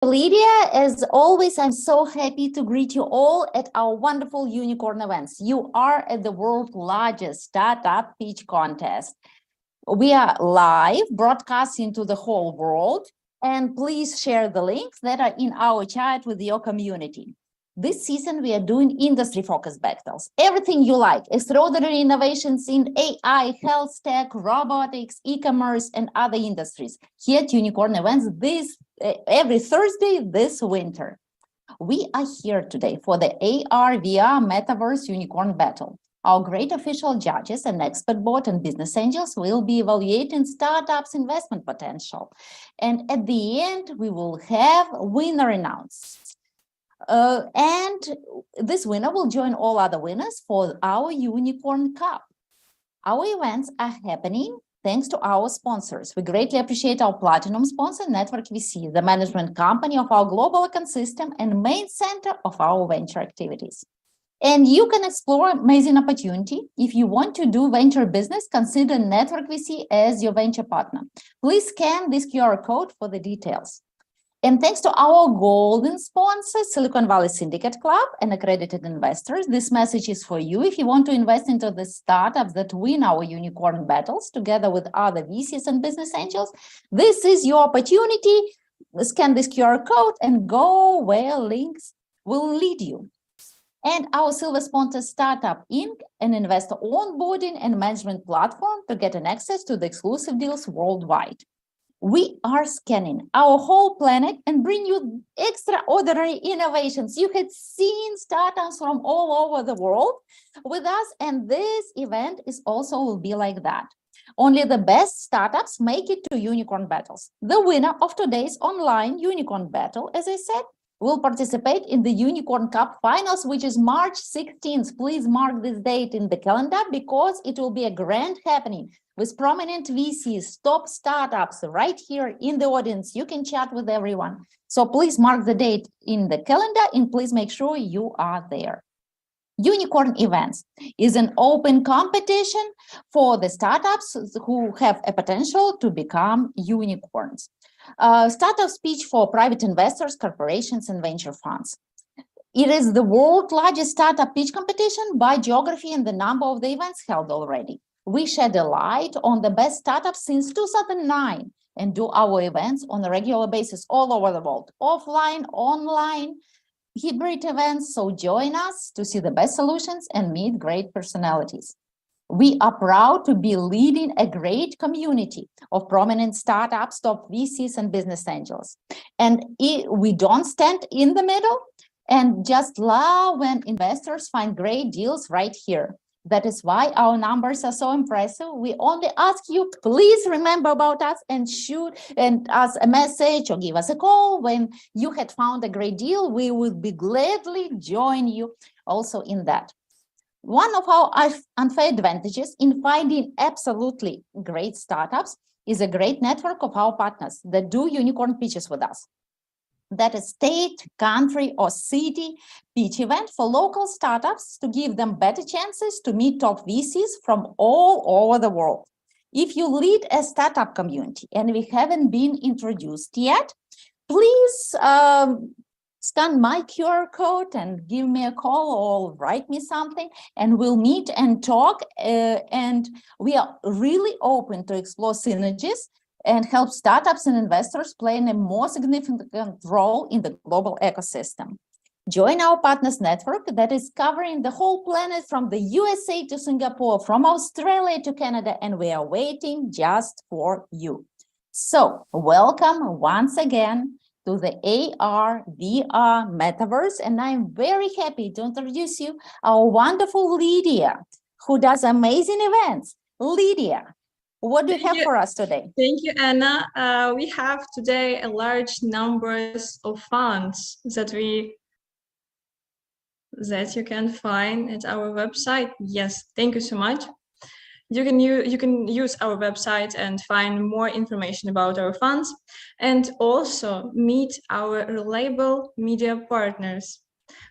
Lydia, as always, I'm so happy to greet you all at our wonderful Unicorn events. You are at the world's largest startup pitch contest. We are live broadcasting to the whole world, and please share the links that are in our chat with your community. This season, we are doing industry-focused battles. Everything you like, extraordinary innovations in AI, health tech, robotics, e-commerce, and other industries. Here at Unicorn Events, every Thursday this winter. We are here today for the AR/VR Metaverse Unicorn Battle. Our great official judges and expert board and business angels will be evaluating startups' investment potential. And at the end, we will have winner announced. And this winner will join all other winners for our Unicorn Cup. Our events are happening thanks to our sponsors. We greatly appreciate our platinum sponsor, Network VC, the management company of our global ecosystem and main center of our venture activities. And you can explore amazing opportunity. If you want to do venture business, consider Network VC as your venture partner. Please scan this QR code for the details. And thanks to our golden sponsor, Silicon Valley Syndicate Club and accredited investors, this message is for you if you want to invest into the startups that win our unicorn battles together with other VCs and business angels. This is your opportunity. Scan this QR code and go where links will lead you. And our silver sponsor, Startup Inc., an investor onboarding and management platform to get an access to the exclusive deals worldwide. We are scanning our whole planet and bring you extraordinary innovations. You had seen startups from all over the world with us, and this event is also will be like that. Only the best startups make it to Unicorn Battles. The winner of today's online Unicorn Battle, as I said, will participate in the Unicorn Cup Finals, which is March 16th. Please mark this date in the calendar because it will be a grand happening with prominent VCs, top startups right here in the audience. You can chat with everyone. So please mark the date in the calendar and please make sure you are there. Unicorn.Events is an open competition for the startups who have a potential to become unicorns. Startup speech for private investors, corporations, and venture funds. It is the world's largest startup pitch competition by geography and the number of the events held already. We shed a light on the best startups since 2009 and do our events on a regular basis all over the world, offline, online, hybrid events. So join us to see the best solutions and meet great personalities. We are proud to be leading a great community of prominent startups, top VCs, and business angels. And we don't stand in the middle and just love when investors find great deals right here. That is why our numbers are so impressive. We only ask you, please remember about us and shoot us a message or give us a call when you had found a great deal. We would be gladly join you also in that. One of our unfair advantages in finding absolutely great startups is a great network of our partners that do unicorn pitches with us. That is state, country, or city pitch event for local startups to give them better chances to meet top VCs from all over the world. If you lead a startup community and we haven't been introduced yet, please scan my QR code and give me a call or write me something and we'll meet and talk. And we are really open to explore synergies and help startups and investors play a more significant role in the global ecosystem. Join our partners network that is covering the whole planet from the USA to Singapore, from Australia to Canada, and we are waiting just for you. So welcome once again to the AR/VR Metaverse, and I'm very happy to introduce you our wonderful Lydia, who does amazing events. Lydia, what do you have for us today? Thank you, Anna. We have today a large numbers of funds that you can find at our website. Yes, thank you so much. You can use our website and find more information about our funds and also meet our reliable media partners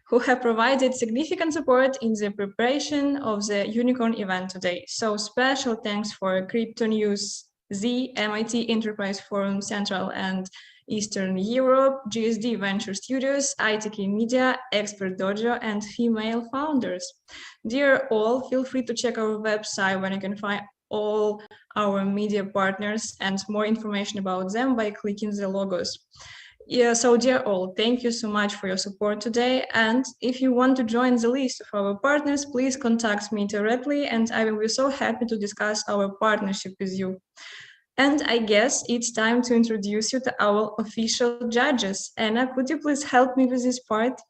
who have provided significant support in the preparation of the Unicorn event today. So special thanks for Crypto News, the MIT Enterprise Forum Central, and Eastern Europe, GSD Venture Studios, ITK Media, Expert Dojo, and female founders. Dear all, feel free to check our website where you can find all our media partners and more information about them by clicking the logos. Yeah, so dear all, thank you so much for your support today. And if you want to join the list of our partners, please contact me directly and I will be so happy to discuss our partnership with you. And I guess it's time to introduce you to our official judges. Anna, could you please help me with this part?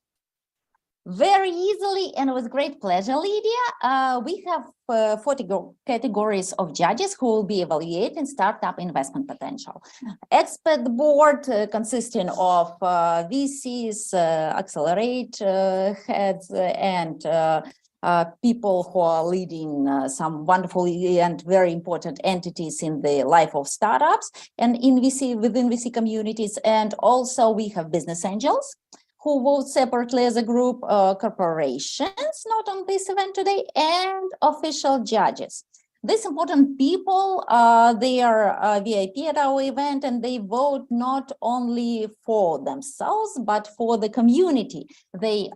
Very easily and with great pleasure, Lydia. We have 40 categories of judges who will be evaluating startup investment potential. Expert board consisting of VCs, accelerate heads, and people who are leading some wonderful and very important entities in the life of startups and within VC communities. And also we have business angels who vote separately as a group, corporations, not on this event today, and official judges. These important people, they are VIP at our event, and they vote not only for themselves, but for the community they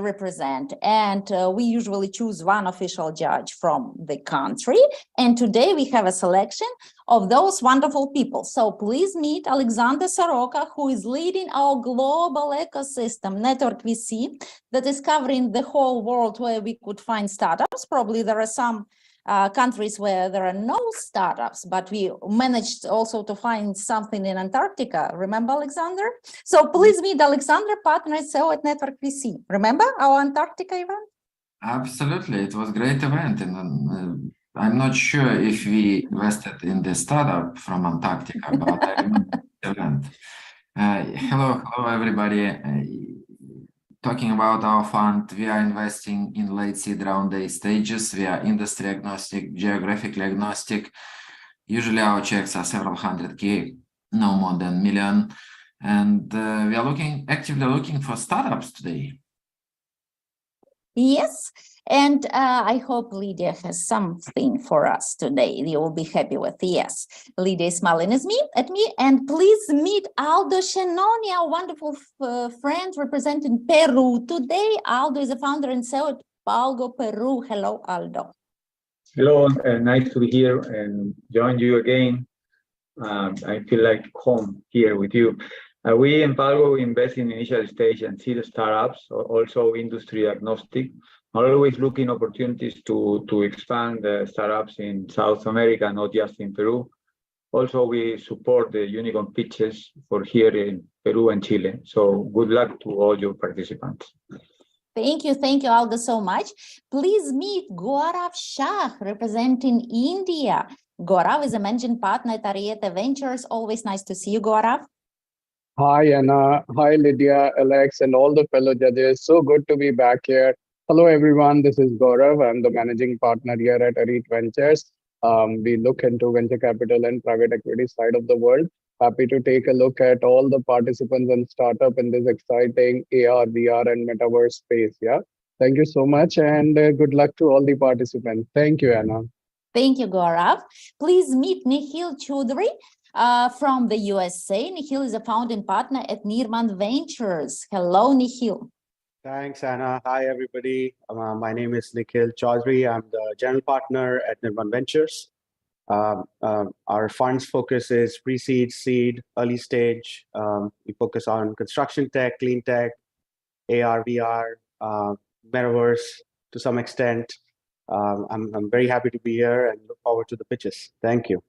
represent. And we usually choose one official judge from the country. And today we have a selection of those wonderful people. So please meet Alexander Soroka, who is leading our global ecosystem network VC that is covering the whole world where we could find startups. Probably there are some countries where there are no startups, but we managed also to find something in Antarctica. Remember, Alexander? So please meet Alexander, partner CEO at Network VC. Remember our Antarctica event? Absolutely. It was a great event. And I'm not sure if we invested in the startup from Antarctica, but I remember the event. Hello, everybody. Talking about our fund, we are investing in late seed round A stages. We are industry agnostic, geographically agnostic. Usually our checks are several hundred K, no more than million. And we are actively looking for startups today. Yes, and I hope Lydia has something for us today you will be happy with. Yes, Lydia is smiling at me, and please meet Aldo Shenoni, our wonderful friend representing Peru. Today, Aldo is a founder and CEO at Palgo, Peru. Hello, Aldo. Hello, nice to be here and join you again. I feel like home here with you. We in Palgo invest in initial stage and seed startups, also industry agnostic, always looking opportunities to expand the startups in South America, not just in Peru. Also, we support the unicorn pitches for here in Peru and Chile. So good luck to all your participants. Thank you, Aldo, so much. Please meet Gaurav Shah, representing India. Gaurav is a managing partner at Ariete Ventures. Always nice to see you, Gaurav. Hi, Anna. Hi, Lydia, Alex, and all the fellow judges. So good to be back here. Hello, everyone. This is Gaurav. I'm the managing partner here at Ariete Ventures. We look into venture capital and private equity side of the world. Happy to take a look at all the participants and startup in this exciting AR, VR, and Metaverse space. Yeah. Thank you so much, and good luck to all the participants. Thank you, Anna. Thank you, Gaurav. Please meet Nikhil Choudhury. From the USA. Nikhil is a founding partner at Nirman Ventures. Hello, Nikhil. Thanks, Anna. Hi, everybody. My name is Nikhil Chaudhary. I'm the general partner at Nirman Ventures. Our fund's focus is pre-seed, seed, early stage. We focus on construction tech, clean tech, AR, VR, Metaverse to some extent. I'm very happy to be here and look forward to the pitches. Thank you.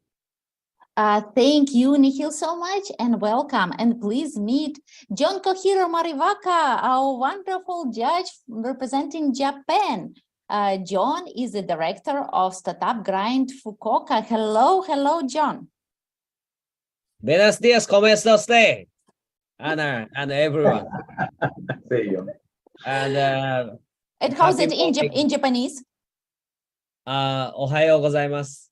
Thank you, Nikhil, so much, and welcome. And please meet John Kohiro Marivaka, our wonderful judge representing Japan. John is the director of Startup Grind Fukuoka. Hello, John. Buenos días, ¿cómo está usted? Anna and everyone. There you go. And how's it in Japanese? Ohayo gozaimasu.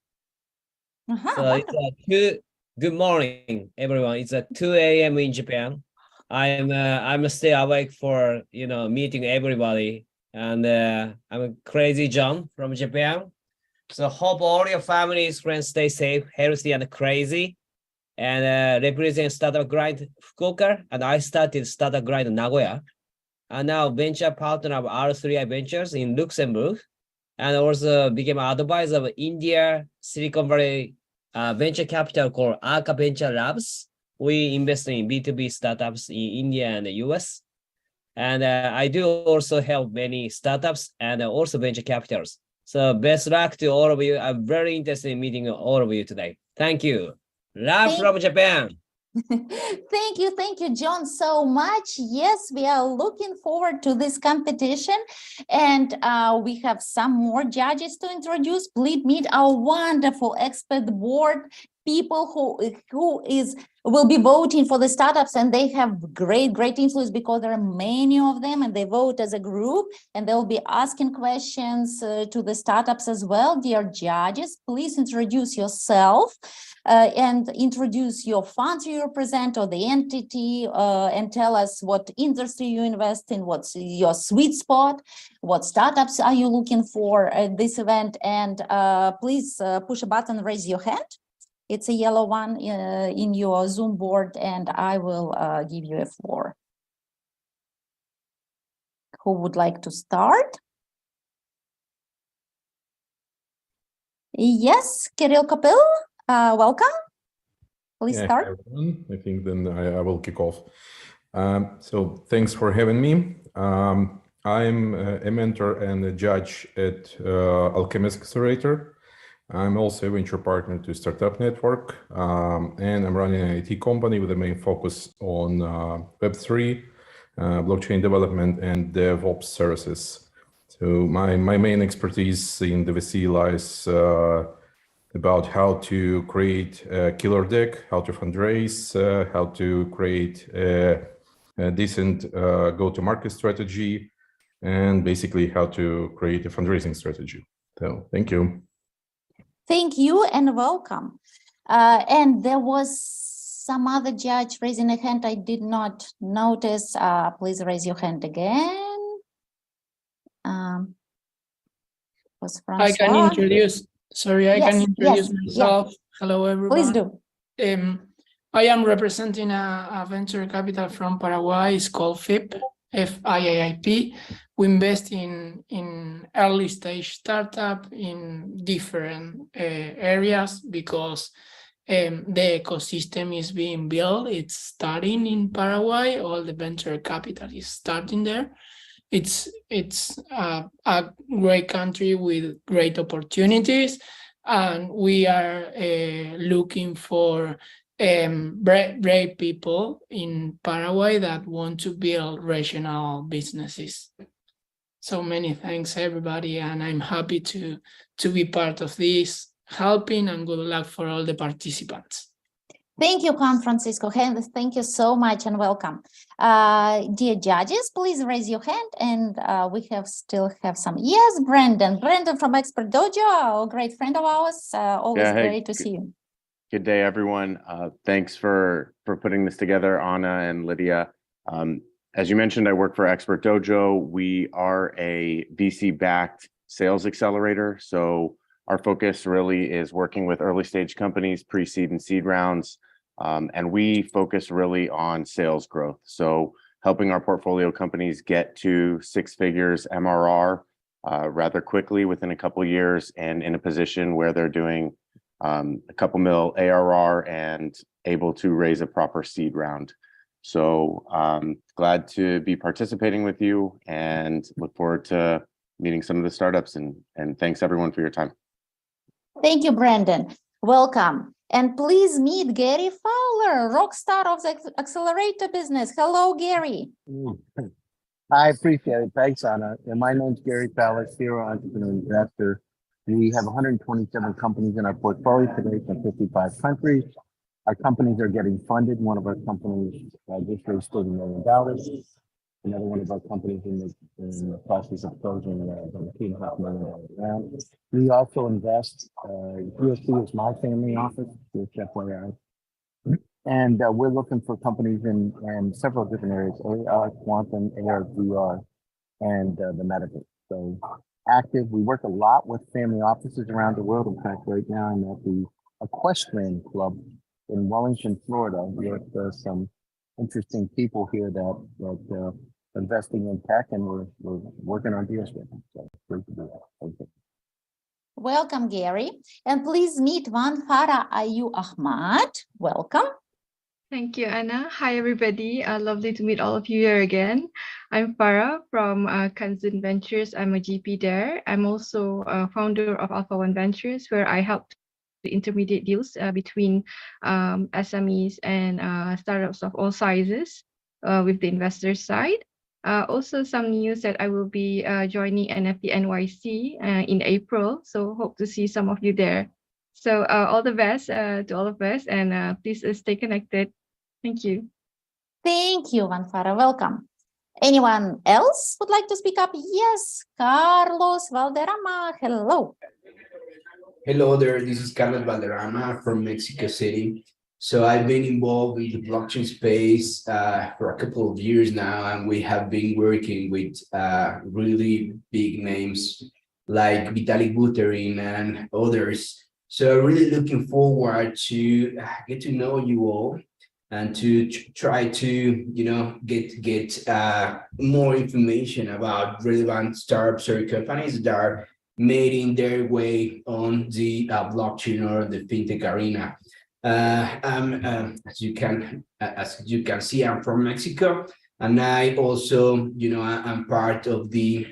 So it's good morning, everyone. It's 2 a.m. in Japan. I'm still awake for meeting everybody, and I'm Crazy John from Japan. So hope all your families, friends stay safe, healthy, and crazy. and represent Startup Grind Fukuoka, and I started Startup Grind Nagoya. And now venture partner of R3I Ventures in Luxembourg, and also became advisor of India Silicon Valley venture capital called Arca Venture Labs. We invest in B2B startups in India and the US. And I do also help many startups and also venture capitals. So best luck to all of you. I'm very interested in meeting all of you today. Thank you. Love from Japan. Thank you, John, so much. Yes, we are looking forward to this competition, and we have some more judges to introduce. Please meet our wonderful expert board, people who will be voting for the startups, and they have great influence because there are many of them, and they vote as a group, and they'll be asking questions to the startups as well. Dear judges, please introduce yourself. And introduce your funds you represent or the entity, and tell us what industry you invest in, what's your sweet spot, what startups are you looking for at this event, and please push a button, raise your hand. It's a yellow one in your Zoom board, and I will give you a floor. Who would like to start? Yes, Kirill Kapil. Welcome. Please start. Hi, everyone. I think then I will kick off. So thanks for having me. I'm a mentor and a judge at Alchemist Accelerator. I'm also a venture partner to Startup Network, and I'm running an IT company with a main focus on Web3, blockchain development, and DevOps services. So my main expertise in the VC lies about how to create a killer deck, how to fundraise, how to create a decent go-to-market strategy, and basically how to create a fundraising strategy. So thank you. Thank you and welcome. And there was some other judge raising a hand I did not notice. Please raise your hand again. Was Francois? I can introduce. Sorry, I can introduce myself. Yes. Hello, everyone. Please do. I am representing a venture capital from Paraguay. It's called FIP, FIAIP. We invest in early stage startup in different areas because the ecosystem is being built. It's starting in Paraguay. All the venture capital is starting there. It's a great country with great opportunities, and we are looking for brave people in Paraguay that want to build regional businesses. So many thanks, everybody, and I'm happy to be part of this, helping, and good luck for all the participants. Thank you, Juan Francisco. Thank you so much and welcome. Dear judges, please raise your hand, and we still have some. Yes, Brandon from Expert Dojo, a great friend of ours. Always great to see you. Good day, everyone. Thanks for putting this together, Anna and Lydia. As you mentioned, I work for Expert Dojo. We are a VC-backed sales accelerator. So our focus really is working with early stage companies, pre-seed and seed rounds. And we focus really on sales growth. So helping our portfolio companies get to 6 figures MRR rather quickly within a couple of years, and in a position where they're doing a couple mil ARR and able to raise a proper seed round. So glad to be participating with you and look forward to meeting some of the startups, and thanks everyone for your time. Thank you, Brandon. Welcome. And please meet Gary Fowler, rock star of the accelerator business. Hello, Gary. I appreciate it. Thanks, Anna. And my name's Gary Fowler, serial entrepreneur investor. We have 127 companies in our portfolio today from 55 countries. Our companies are getting funded. One of our companies just raised $30 million. Another one of our companies in the process of closing a $2.5 million round. We also invest. USC is my family office, which FYI. And we're looking for companies in several different areas: AR, quantum, AR, VR, and the Metaverse. So active. We work a lot with family offices around the world. In fact, right now I'm at the Equestrian Club in Wellington, Florida, with some interesting people here that investing in tech, and we're working on deals with them. So it's great to do that. Thank you. Welcome, Gary. And please meet Farah Ayu Ahmad. Welcome. Thank you, Anna. Hi, everybody. Lovely to meet all of you here again. I'm Farah from Kanzan Ventures. I'm a GP there. I'm also a founder of Alpha One Ventures, where I help the intermediate deals between SMEs and startups of all sizes with the investor side. Also, some news that I will be joining NFT NYC in April. So hope to see some of you there. So all the best to all of us, and please stay connected. Thank you. Thank you, Farah. Welcome. Anyone else would like to speak up? Yes, Carlos Valderrama. Hello. Hello there, this is Carlos Valderrama from Mexico City. So I've been involved in the blockchain space for a couple of years now, and we have been working with really big names like Vitalik Buterin and others. So really looking forward to get to know you all and to try to, get more information about relevant startups or companies that are making their way on the blockchain or the fintech arena. As you can see, I'm from Mexico, and I also, I'm part of the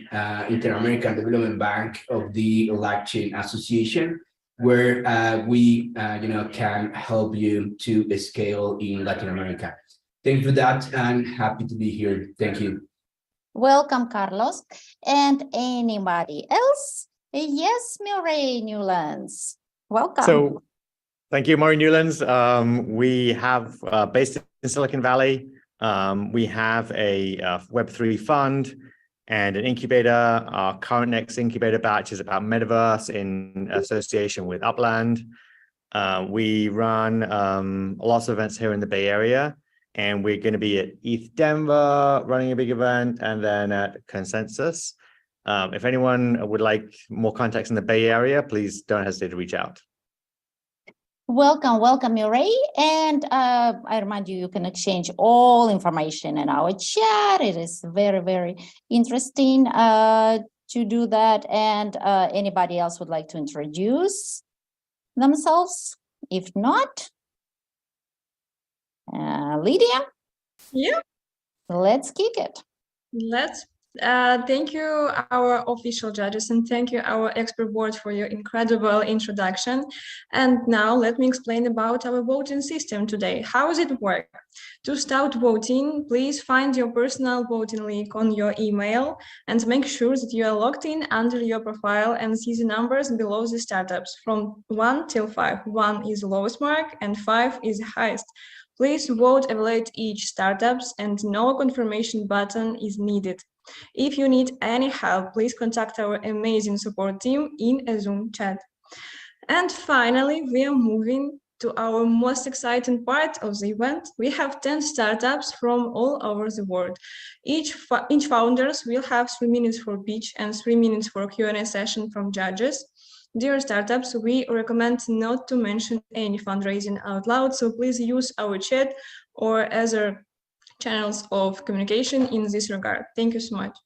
Inter-American Development Bank of the Blockchain Association, where we, can help you to scale in Latin America. Thank you for that, and happy to be here. Thank you. Welcome, Carlos. And anybody else? Yes, Murray Newlands. Welcome. So, thank you, Murray Newlands. We have, based in Silicon Valley, we have a Web3 fund and an incubator. Our current next incubator batch is about Metaverse in association with Upland. We run lots of events here in the Bay Area, and we're going to be at ETH Denver running a big event, and then at Consensus. If anyone would like more context in the Bay Area, please don't hesitate to reach out. Welcome, welcome, Murray. And I remind you, you can exchange all information in our chat. It is very, very interesting to do that. And anybody else would like to introduce themselves? If not, Lydia? Yeah. Let's kick it. Let's. Thank you, our official judges, and thank you, our expert board, for your incredible introduction. And now let me explain about our voting system today. How does it work? To start voting, please find your personal voting link on your email and make sure that you are logged in under your profile and see the numbers below the startups from 1 till 5. 1 is the lowest mark and 5 is the highest. Please vote evaluate each startups, and no confirmation button is needed. If you need any help, please contact our amazing support team in a Zoom chat. And finally, we are moving to our most exciting part of the event. We have 10 startups from all over the world. Each founders will have 3 minutes for pitch and 3 minutes for Q&A session from judges. Dear startups, we recommend not to mention any fundraising out loud, so please use our chat or other channels of communication in this regard. Thank you so much.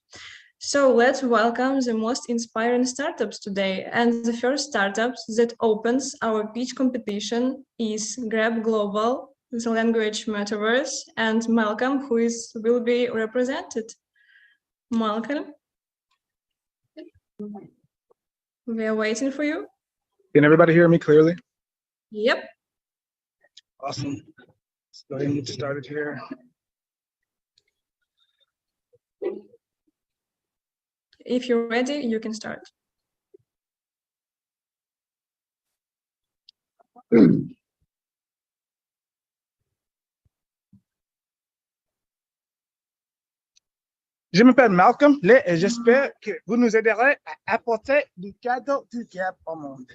So let's welcome the most inspiring startups today. And the first startups that opens our pitch competition is Grab Global, the language Metaverse, and Malcolm, who will be represented. Malcolm? We are waiting for you. Can everybody hear me clearly? Yep. Awesome. Let's go ahead and get started here. If you're ready, you can start. Je m'appelle Malcolm et j'espère que vous nous aiderez à apporter du cadeau du Gap au monde.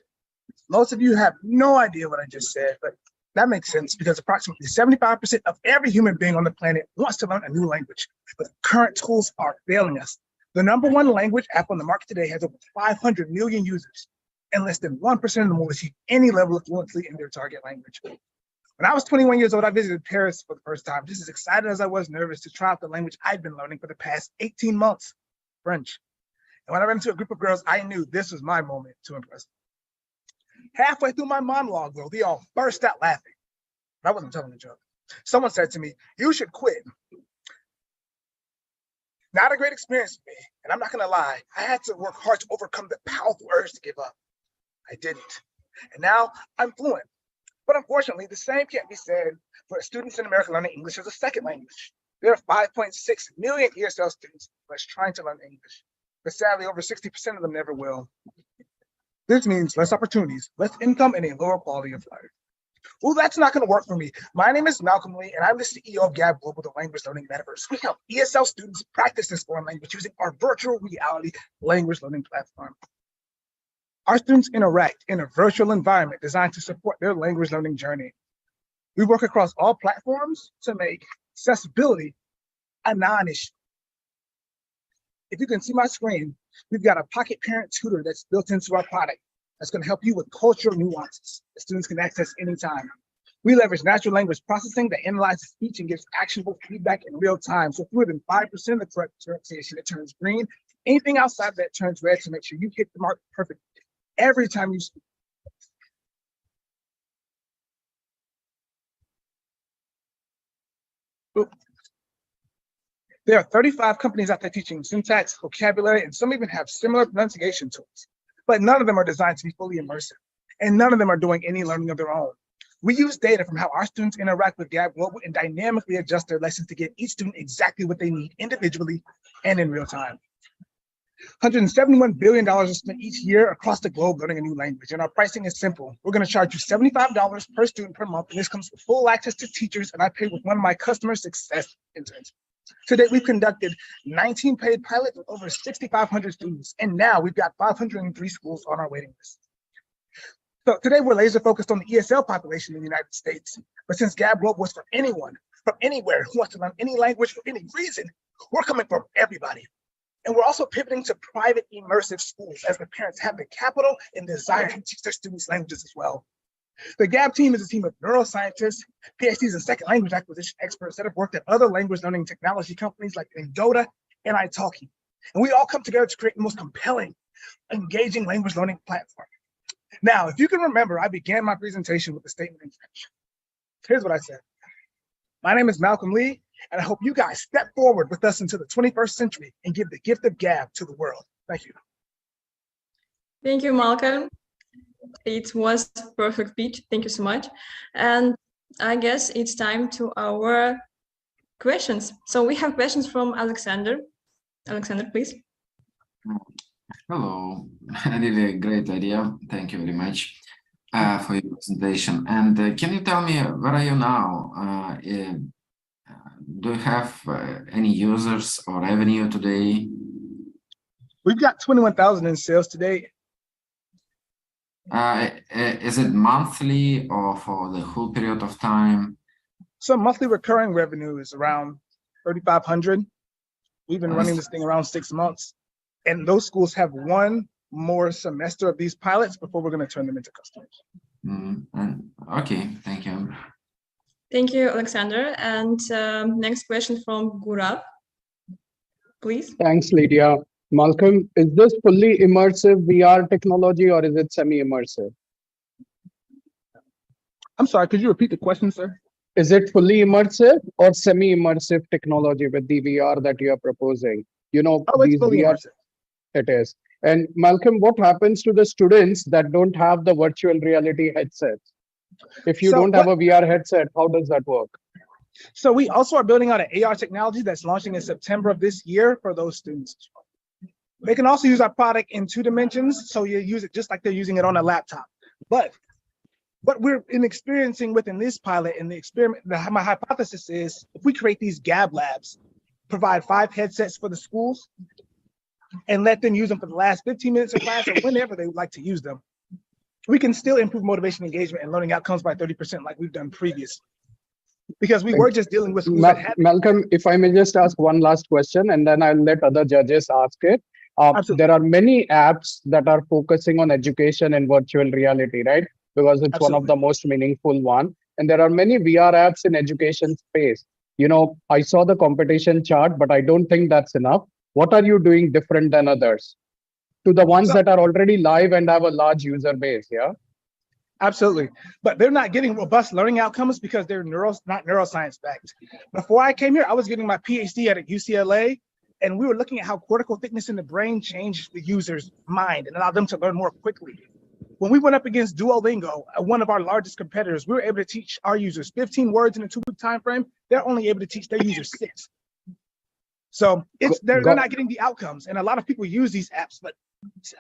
Most of you have no idea what I just said, but that makes sense because approximately 75% of every human being on the planet wants to learn a new language, but current tools are failing us. The #1 language app on the market today has over 500 million users, and less than 1% of them will achieve any level of fluency in their target language. When I was 21 years old, I visited Paris for the first time, just as excited as I was nervous to try out the language I'd been learning for the past 18 months, French. And when I ran into a group of girls, I knew this was my moment to impress them. Halfway through my monologue, though, they all burst out laughing. I wasn't telling a joke. Someone said to me, "You should quit." Not a great experience for me, and I'm not gonna lie, I had to work hard to overcome the powerful urge to give up. I didn't, and now I'm fluent. But unfortunately, the same can't be said for students in America learning English as a second language. There are 5.6 million ESL students trying to learn English, but sadly, over 60% of them never will. This means less opportunities, less income, and a lower quality of life. Well, that's not going to work for me. My name is Malcolm Lee, and I'm the CEO of Gab Global, the language learning metaverse. We help ESL students practice this foreign language using our virtual reality language learning platform. Our students interact in a virtual environment designed to support their language learning journey. We work across all platforms to make accessibility a non-issue. If you can see my screen, we've got a pocket parent tutor that's built into our product that's going to help you with cultural nuances that students can access anytime. We leverage natural language processing that analyzes speech and gives actionable feedback in real time. So fewer than 5% of the correct pronunciation, it turns green. Anything outside of that turns red to make sure you hit the mark perfectly every time you speak. There are 35 companies out there teaching syntax, vocabulary, and some even have similar pronunciation tools. But none of them are designed to be fully immersive, and none of them are doing any learning of their own. We use data from how our students interact with Gab Global and dynamically adjust their lessons to give each student exactly what they need individually and in real time. $171 billion is spent each year across the globe learning a new language, and our pricing is simple. We're going to charge you $75 per student per month, and this comes with full access to teachers, and I pay with one of my customer success interns. To date, we've conducted 19 paid pilots with over 6,500 students, and now we've got 503 schools on our waiting list. So today we're laser focused on the ESL population in the United States, but since Gab Global was for anyone, from anywhere who wants to learn any language for any reason, we're coming from everybody. And we're also pivoting to private immersive schools as the parents have the capital and desire to teach their students languages as well. The Gab team is a team of neuroscientists, PhDs, and second language acquisition experts that have worked at other language learning technology companies like Endota and italki. And we all come together to create the most compelling, engaging language learning platform. Now, if you can remember, I began my presentation with a statement in French. Here's what I said. My name is Malcolm Lee, and I hope you guys step forward with us into the 21st century and give the gift of Gab to the world. Thank you. Thank you, Malcolm. It was a perfect speech. Thank you so much. And I guess it's time to our questions. So we have questions from Alexander. Alexander, please. Hello, really great idea. Thank you very much for your presentation. And can you tell me, where are you now? Do you have any users or revenue today? We've got 21,000 in sales today. Is it monthly or for the whole period of time? So monthly recurring revenue is around 3,500. We've been running this thing around 6 months. And those schools have one more semester of these pilots before we're going to turn them into customers. Okay, thank you. Thank you, Alexander. And next question from Gaurav, please. Thanks, Lydia. Malcolm, is this fully immersive VR technology or is it semi-immersive? I'm sorry, could you repeat the question, sir? Is it fully immersive or semi-immersive technology with the VR that you are proposing? You know, it's fully immersive. It is. And Malcolm, what happens to the students that don't have the virtual reality headsets? If you don't have a VR headset, how does that work? So we also are building out an AR technology that's launching in September of this year for those students. They can also use our product in 2 dimensions, so you use it just like they're using it on a laptop. But what we're experiencing within this pilot and the experiment, my hypothesis is if we create these Gab labs, provide 5 headsets for the schools, and let them use them for the last 15 minutes of class or whenever they would like to use them, we can still improve motivation, engagement, and learning outcomes by 30% like we've done previously. Because we were just dealing with schools that had— Malcolm, if I may just ask one last question, and then I'll let other judges ask it. There are many apps that are focusing on education and virtual reality, right? Because it's one of the most meaningful one. And there are many VR apps in education space. You know, I saw the competition chart, but I don't think that's enough. What are you doing different than others to the ones that are already live and have a large user base? Yeah. Absolutely. But they're not getting robust learning outcomes because they're not neuroscience backed. Before I came here, I was getting my PhD at UCLA, and we were looking at how cortical thickness in the brain changed the user's mind and allowed them to learn more quickly. When we went up against Duolingo, one of our largest competitors, we were able to teach our users 15 words in a 2-week time frame. They're only able to teach their users 6. So they're not getting the outcomes. And a lot of people use these apps, but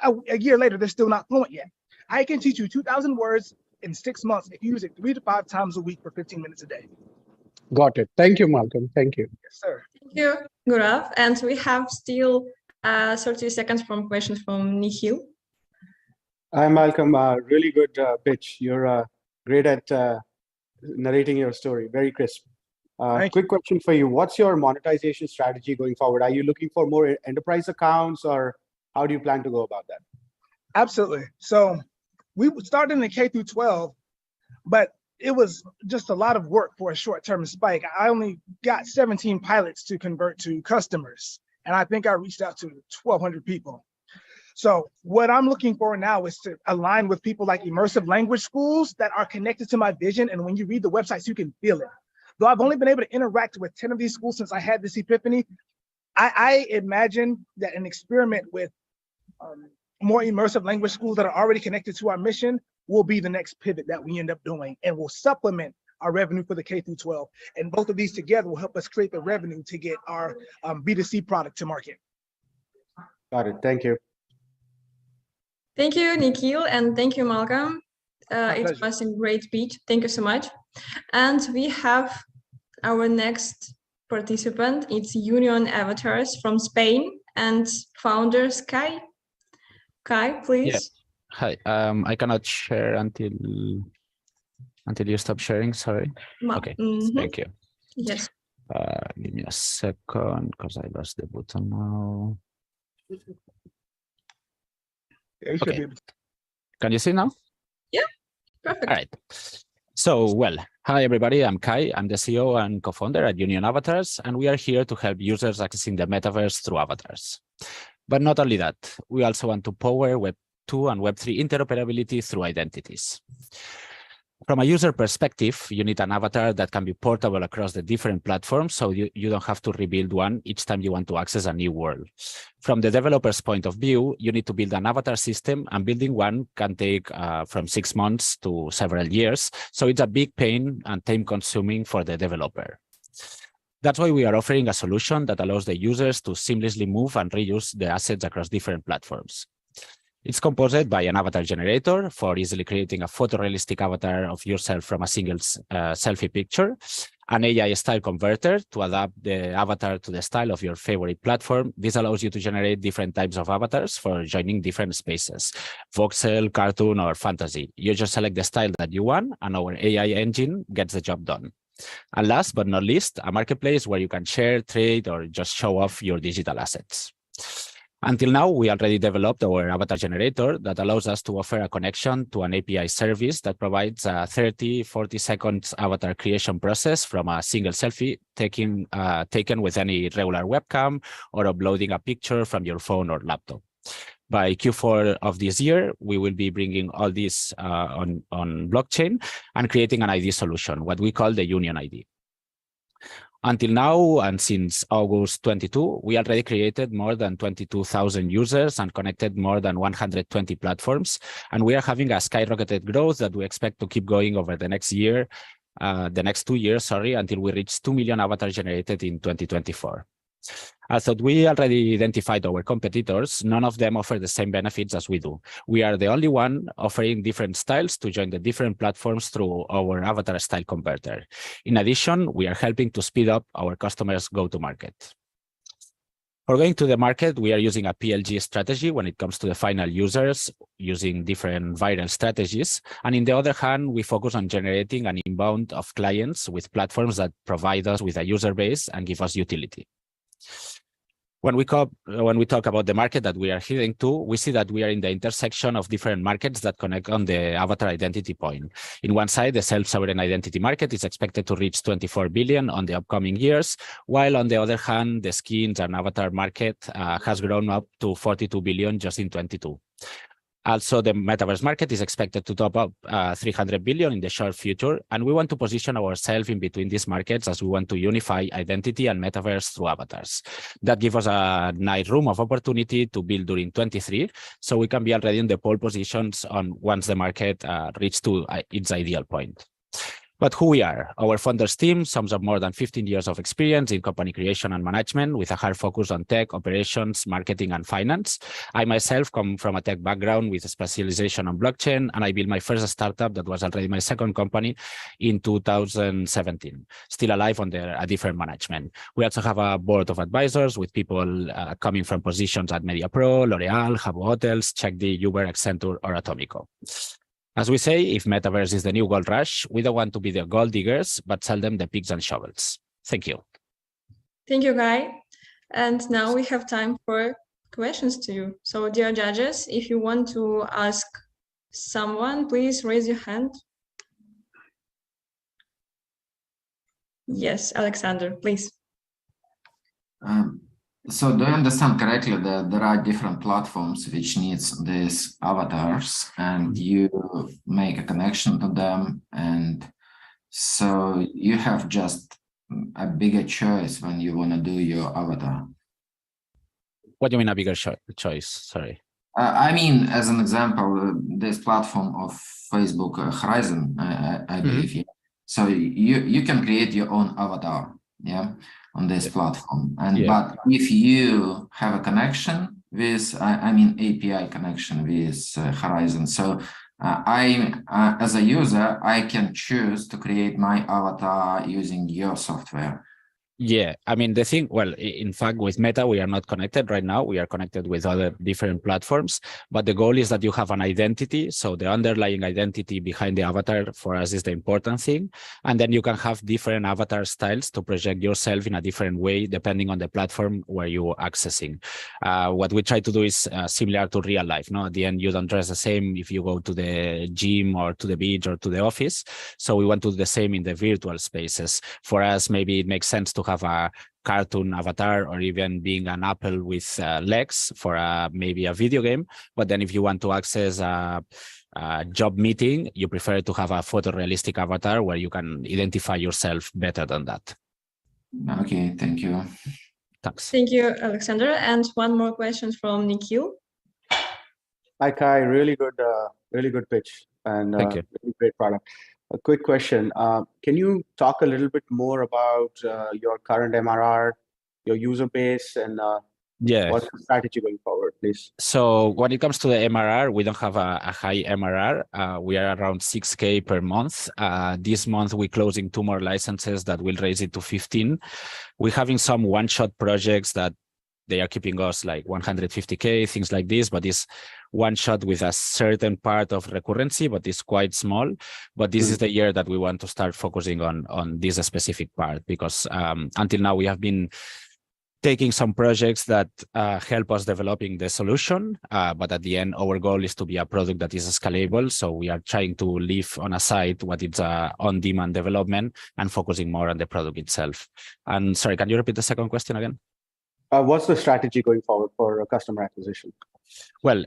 a year later, they're still not fluent yet. I can teach you 2,000 words in 6 months if you use it 3 to 5 times a week for 15 minutes a day. Got it. Thank you, Malcolm. Thank you. Yes, sir. Thank you, Gaurav. And we have still 30 seconds from questions from Nikhil. Hi, Malcolm. Really good pitch. You're great at narrating your story. Very crisp. Quick question for you. What's your monetization strategy going forward? Are you looking for more enterprise accounts, or how do you plan to go about that? Absolutely. So we started in the K through 12, but it was just a lot of work for a short-term spike. I only got 17 pilots to convert to customers, and I think I reached out to 1,200 people. So what I'm looking for now is to align with people like immersive language schools that are connected to my vision. And when you read the websites, you can feel it. Though I've only been able to interact with 10 of these schools since I had this epiphany, I imagine that an experiment with more immersive language schools that are already connected to our mission will be the next pivot that we end up doing, and will supplement our revenue for the K through 12. And both of these together will help us create the revenue to get our B2C product to market. Got it. Thank you. Thank you, Nikhil, and thank you, Malcolm. It was a great speech. Thank you so much. And we have our next participant. It's Unicorn.Events from Spain and founder Kai. Kai, please. Yeah. Hi. I cannot share until you stop sharing. Sorry. Okay. Thank you. Yes. Give me a second because I lost the button now. Okay. Can you see now? Yeah. Perfect. All right. So, well, hi, everybody. I'm Kai. I'm the CEO and co-founder at Unicorn.Events, and we are here to help users accessing the metaverse through avatars. But not only that, we also want to power Web 2 and Web 3 interoperability through identities. From a user perspective, you need an avatar that can be portable across the different platforms, so you don't have to rebuild one each time you want to access a new world. From the developer's point of view, you need to build an avatar system, and building one can take from 6 months to several years, so it's a big pain and time-consuming for the developer. That's why we are offering a solution that allows the users to seamlessly move and reuse the assets across different platforms. It's composed by an avatar generator for easily creating a photorealistic avatar of yourself from a single selfie picture, an AI style converter to adapt the avatar to the style of your favorite platform. This allows you to generate different types of avatars for joining different spaces, voxel, cartoon, or fantasy. You just select the style that you want, and our AI engine gets the job done. And last but not least, a marketplace where you can share, trade, or just show off your digital assets. Until now, we already developed our avatar generator that allows us to offer a connection to an API service that provides a 30-40 seconds avatar creation process from a single selfie taken with any regular webcam or uploading a picture from your phone or laptop. By Q4 of this year, we will be bringing all this on blockchain and creating an ID solution, what we call the Union ID. Until now, and since August 22, we already created more than 22,000 users and connected more than 120 platforms. And we are having a skyrocketed growth that we expect to keep going over the next year, the next 2 years, until we reach 2 million avatars generated in 2024. As we already identified our competitors, none of them offer the same benefits as we do. We are the only one offering different styles to join the different platforms through our avatar style converter. In addition, we are helping to speed up our customers' go-to-market. For going to the market, we are using a PLG strategy when it comes to the final users, using different viral strategies. And in the other hand, we focus on generating an inbound of clients with platforms that provide us with a user base and give us utility. When we talk about the market that we are heading to, we see that we are in the intersection of different markets that connect on the avatar identity point. In one side, the self-sovereign identity market is expected to reach 24 billion on the upcoming years, while on the other hand, the skins and avatar market has grown up to 42 billion just in 22. Also, the metaverse market is expected to top up 300 billion in the short future, and we want to position ourselves in between these markets as we want to unify identity and metaverse through avatars. That gives us a nice room of opportunity to build during 23, so we can be already in the pole positions on once the market reaches to its ideal point. But who we are, our founders team sums up more than 15 years of experience in company creation and management with a hard focus on tech, operations, marketing, and finance. I myself come from a tech background with a specialization on blockchain, and I built my first startup that was already my second company in 2017, still alive under a different management. We also have a board of advisors with people coming from positions at MediaPro, L'Oreal, Habbo Hotels, Check.D, Uber, Accenture, or Atomico. As we say, if metaverse is the new gold rush, we don't want to be the gold diggers, but sell them the picks and shovels. Thank you. Thank you, Guy. And now we have time for questions to you. So, dear judges, if you want to ask someone, please raise your hand. Yes, Alexander, please. So do I understand correctly that there are different platforms which needs these avatars and you make a connection to them, and so you have just a bigger choice when you want to do your avatar? What do you mean a bigger choice? Sorry. I mean, as an example, this platform of Facebook Horizon, I believe. Yeah. So you can create your own avatar, yeah, on this platform. And but if you have a connection with, I mean, API connection with Horizon, so as a user, I can choose to create my avatar using your software. Yeah, I mean, the thing, well, in fact, with Meta, we are not connected right now. We are connected with other different platforms, but the goal is that you have an identity. So the underlying identity behind the avatar for us is the important thing. And then you can have different avatar styles to project yourself in a different way, depending on the platform where you're accessing. What we try to do is similar to real life. No, at the end, you don't dress the same if you go to the gym or to the beach or to the office. So we want to do the same in the virtual spaces. For us, maybe it makes sense to have a cartoon avatar or even being an apple with legs for maybe a video game. But then if you want to access a job meeting, you prefer to have a photorealistic avatar where you can identify yourself better than that. Okay, thank you. Thanks. Thank you, Alexander. And one more question from Nikhil. Hi, Kai. Really good pitch and Thank you. Really great product. A quick question. Can you talk a little bit more about your current MRR, your user base, and what's the strategy going forward, please? So when it comes to the MRR, we don't have a high MRR. We are around 6K per month. This month, we're closing 2 more licenses that will raise it to 15. We're having some one-shot projects that they are keeping us like 150K, things like this, but it's one shot with a certain part of recurrency, but it's quite small. But this is the year that we want to start focusing on this specific part, because until now we have been taking some projects that help us developing the solution, but at the end, our goal is to be a product that is scalable. So we are trying to leave on a side what is on-demand development and focusing more on the product itself. And sorry, can you repeat the second question again? What's the strategy going forward for customer acquisition? Well,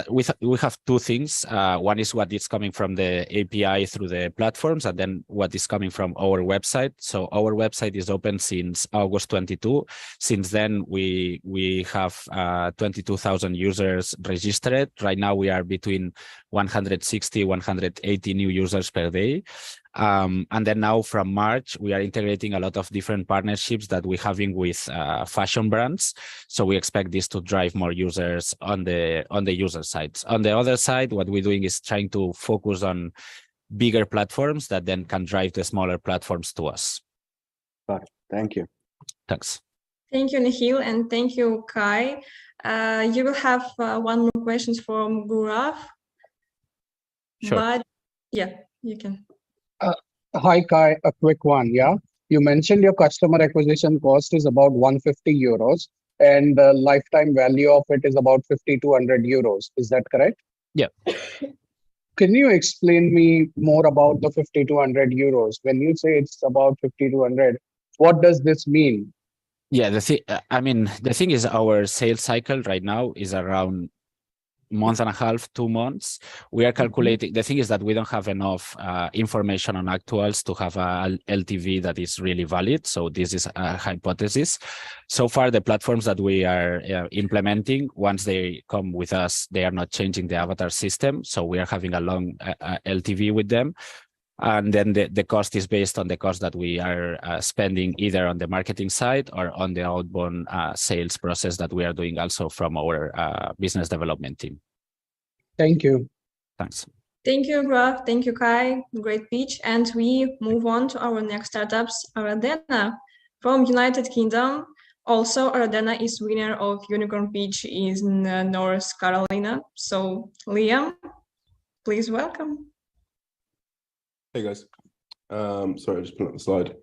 we have 2 things. One is what is coming from the API through the platforms, and then what is coming from our website. So our website is open since August 22. Since then, we have 22,000 users registered. Right now, we are between 160, 180 new users per day. And then now from March, we are integrating a lot of different partnerships that we're having with fashion brands. So we expect this to drive more users on the user side. On the other side, what we're doing is trying to focus on bigger platforms that then can drive the smaller platforms to us. Got it. Thank you. Thanks. Thank you, Nikhil, and thank you, Kai. You will have one more question from Gaurav. Sure. But yeah, you can. Hi, Kai, a quick one, yeah? You mentioned your customer acquisition cost is about 150 euros. and the lifetime value of it is about 5,200 euros. Is that correct? Yeah. Can you explain me more about the 5,200 euros? When you say it's about 5,200, what does this mean? Yeah, the thing is, our sales cycle right now is around month and a half, 2 months. We are calculating. The thing is that we don't have enough information on actuals to have a LTV that is really valid. So this is a hypothesis. So far, the platforms that we are implementing, once they come with us, they are not changing the avatar system. So we are having a long LTV with them. And then the cost is based on the cost that we are spending either on the marketing side or on the outbound sales process that we are doing also from our business development team. Thank you. Thanks. Thank you, Graf. Thank you, Kai. Great pitch. And we move on to our next startups, Aradena from United Kingdom. Also, Aradena is winner of Unicorn Pitch in North Carolina. So, Liam, please welcome. Hey guys, sorry, I just put up the slide.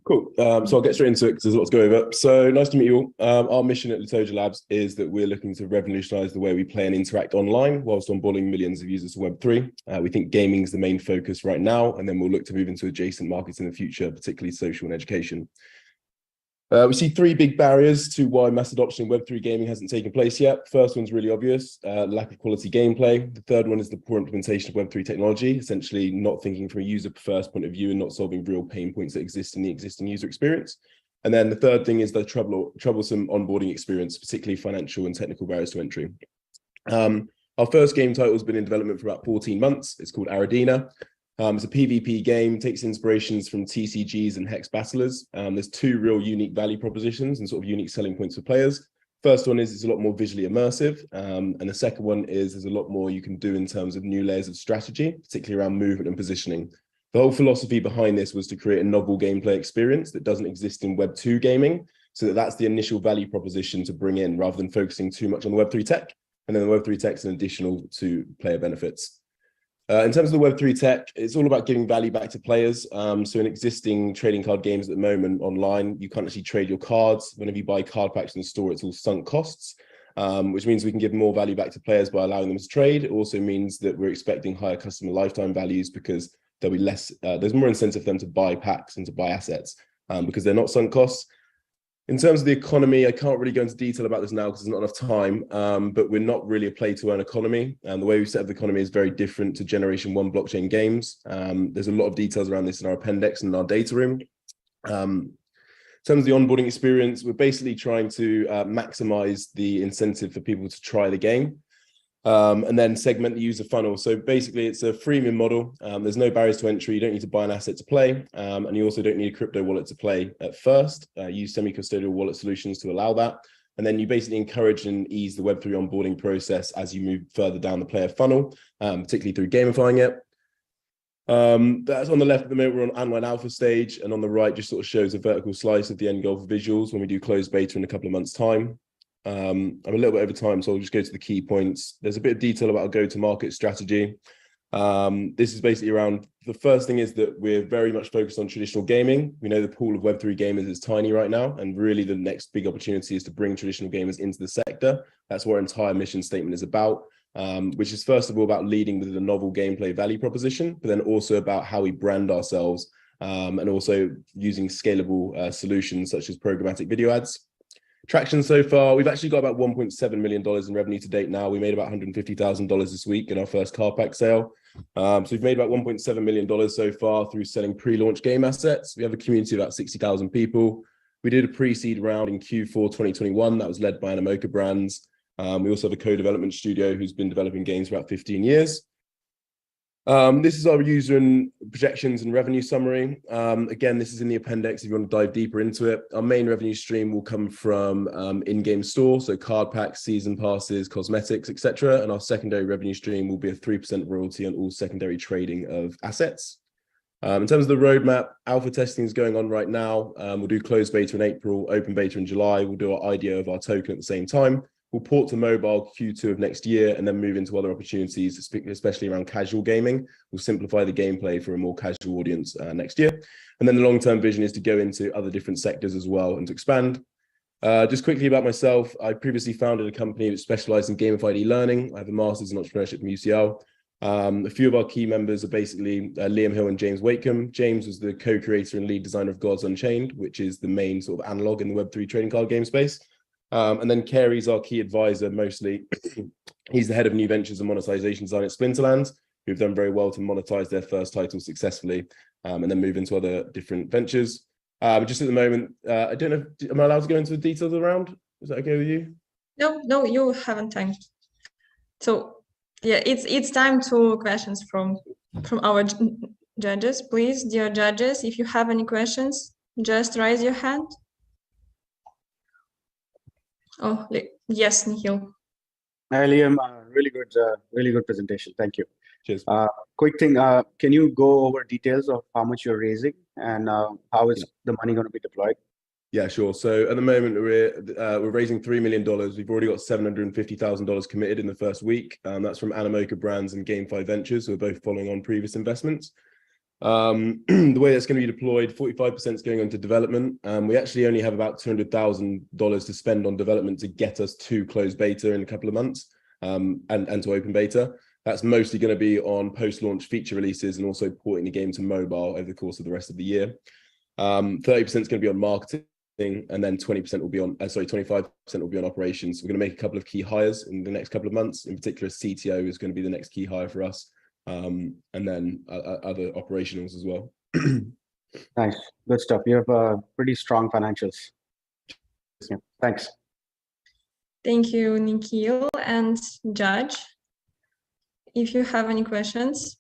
Cool, so I'll get straight into it because there's lots to go over. So nice to meet you all. Our mission at Latoja Labs is that we're looking to revolutionize the way we play and interact online whilst onboarding millions of users to Web3. We think gaming is the main focus right now, and then we'll look to move into adjacent markets in the future, particularly social and education. We see three big barriers to why mass adoption in Web3 gaming hasn't taken place yet. First one's really obvious, lack of quality gameplay. The third one is the poor implementation of Web3 technology, essentially not thinking from a user-first point of view and not solving real pain points that exist in the existing user experience. And then the third thing is the troublesome onboarding experience, particularly financial and technical barriers to entry. Our first game title has been in development for about 14 months. It's called Aradena. It's a PvP game, takes inspirations from TCGs and Hex Battlers. There's two real unique value propositions and sort of unique selling points for players. First one is it's a lot more visually immersive. And the second one is there's a lot more you can do in terms of new layers of strategy, particularly around movement and positioning. The whole philosophy behind this was to create a novel gameplay experience that doesn't exist in Web 2 gaming. So that's the initial value proposition to bring in rather than focusing too much on the Web3 tech. And then the Web3 tech is an additional to player benefits. In terms of the Web3 tech, it's all about giving value back to players. So in existing trading card games at the moment online, you can't actually trade your cards. Whenever you buy card packs in the store, it's all sunk costs, which means we can give more value back to players by allowing them to trade. It also means that we're expecting higher customer lifetime values because there'll be less, there's more incentive for them to buy packs and to buy assets because they're not sunk costs. In terms of the economy, I can't really go into detail about this now because there's not enough time, but we're not really a play-to-earn economy. And the way we set up the economy is very different to Generation 1 blockchain games. There's a lot of details around this in our appendix and in our data room. In terms of the onboarding experience, we're basically trying to maximize the incentive for people to try the game. And then segment the user funnel. So basically it's a freemium model. There's no barriers to entry. You don't need to buy an asset to play. And you also don't need a crypto wallet to play at first. Use semi-custodial wallet solutions to allow that. And then you basically encourage and ease the Web3 onboarding process as you move further down the player funnel, particularly through gamifying it. That's on the left at the moment, we're on online alpha stage, and on the right just sort of shows a vertical slice of the end goal for visuals when we do closed beta in a couple of months' time. I'm a little bit over time, so I'll just go to the key points. There's a bit of detail about our go-to-market strategy. This is basically around, the first thing is that we're very much focused on traditional gaming. We know the pool of Web3 gamers is tiny right now, and really the next big opportunity is to bring traditional gamers into the sector. That's what our entire mission statement is about, which is first of all about leading with a novel gameplay value proposition, but then also about how we brand ourselves, and also using scalable solutions such as programmatic video ads. Traction so far, we've actually got about $1.7 million in revenue to date now. We made about $150,000 this week in our first car pack sale. So we've made about $1.7 million so far through selling pre-launch game assets. We have a community of about 60,000 people. We did a pre-seed round in Q4 2021 that was led by Animoca Brands. We also have a co-development studio who's been developing games for about 15 years. This is our user and projections and revenue summary. Again, this is in the appendix if you want to dive deeper into it. Our main revenue stream will come from in-game store, so card packs, season passes, cosmetics, etc. And our secondary revenue stream will be a 3% royalty on all secondary trading of assets. In terms of the roadmap, alpha testing is going on right now. We'll do closed beta in April, open beta in July. We'll do our IDO of our token at the same time. We'll port to mobile Q2 of next year and then move into other opportunities, especially around casual gaming. We'll simplify the gameplay for a more casual audience next year. And then the long-term vision is to go into other different sectors as well and to expand. Just quickly about myself, I previously founded a company that specialized in gamified e-learning. I have a master's in entrepreneurship from UCL. A few of our key members are basically Liam Hill and James Wakeham. James was the co-creator and lead designer of Gods Unchained, which is the main sort of analog in the Web3 trading card game space. And then Carey's our key advisor mostly. He's the head of new ventures and monetization design at Splinterlands, who've done very well to monetize their first title successfully, and then move into other different ventures. Just at the moment, I don't know, am I allowed to go into the details around? Is that okay with you? No, you haven't time. So yeah, it's time to questions from our judges. Please, dear judges, if you have any questions, just raise your hand. Oh, yes, Nikhil. Hi, Liam. Really good presentation. Thank you. Cheers. Quick thing, can you go over details of how much you're raising and how is the money going to be deployed? Yeah, sure. So at the moment, we're raising $3 million. We've already got $750,000 committed in the first week. That's from Animoca Brands and GameFi Ventures, who are both following on previous investments. The way that's going to be deployed, 45% is going into development. We actually only have about $200,000 to spend on development to get us to closed beta in a couple of months, and to open beta. That's mostly going to be on post-launch feature releases and also porting the game to mobile over the course of the rest of the year. 30% is going to be on marketing, and then 20% will be on, 25% will be on operations. We're going to make a couple of key hires in the next couple of months. In particular, CTO is going to be the next key hire for us, and then other operationals as well. Nice, good stuff. You have pretty strong financials. Yeah, thanks. Thank you, Nikhil and Judge. If you have any questions.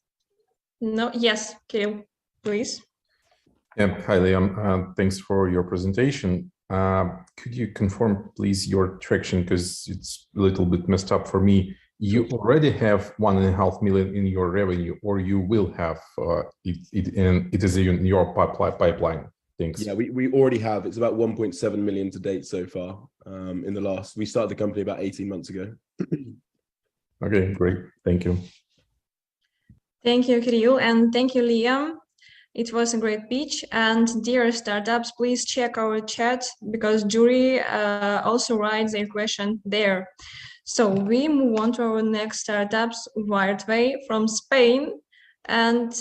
No, yes, Kirill, please. Yeah, hi, Liam. Thanks for your presentation. Could you confirm, please, your traction, because it's a little bit messed up for me. You already have 1.5 million in your revenue, or you will have it is in your pipeline? Thanks. Yeah, we already have. It's about 1.7 million to date so far. We started the company about 18 months ago. Okay, great. Thank you. Thank you, Kirill, and thank you, Liam. It was a great pitch. And dear startups, please check our chat because jury also writes their question there. So we move on to our next startups, Wireway from Spain, and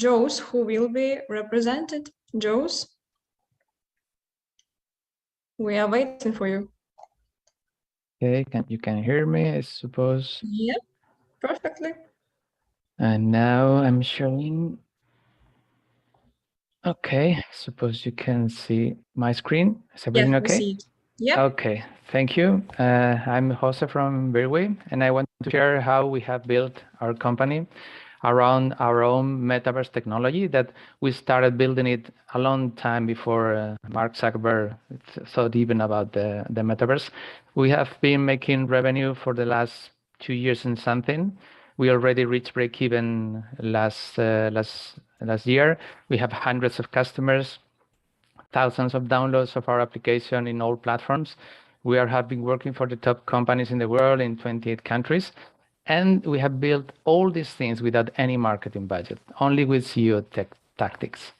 Jose, who will be represented. Jose, we are waiting for you. Okay, you can hear me, I suppose. Yeah, perfectly. And now I'm showing. Okay, suppose you can see my screen. Is everything okay? See it. Yeah. Okay, thank you. I'm Jose from Wireway, and I want to share how we have built our company around our own metaverse technology that we started building it a long time before Mark Zuckerberg thought even about the metaverse. We have been making revenue for the last 2 years and something. We already reached break-even last year. We have hundreds of customers, thousands of downloads of our application in all platforms. We have been working for the top companies in the world in 28 countries. And we have built all these things without any marketing budget, only with SEO tactics.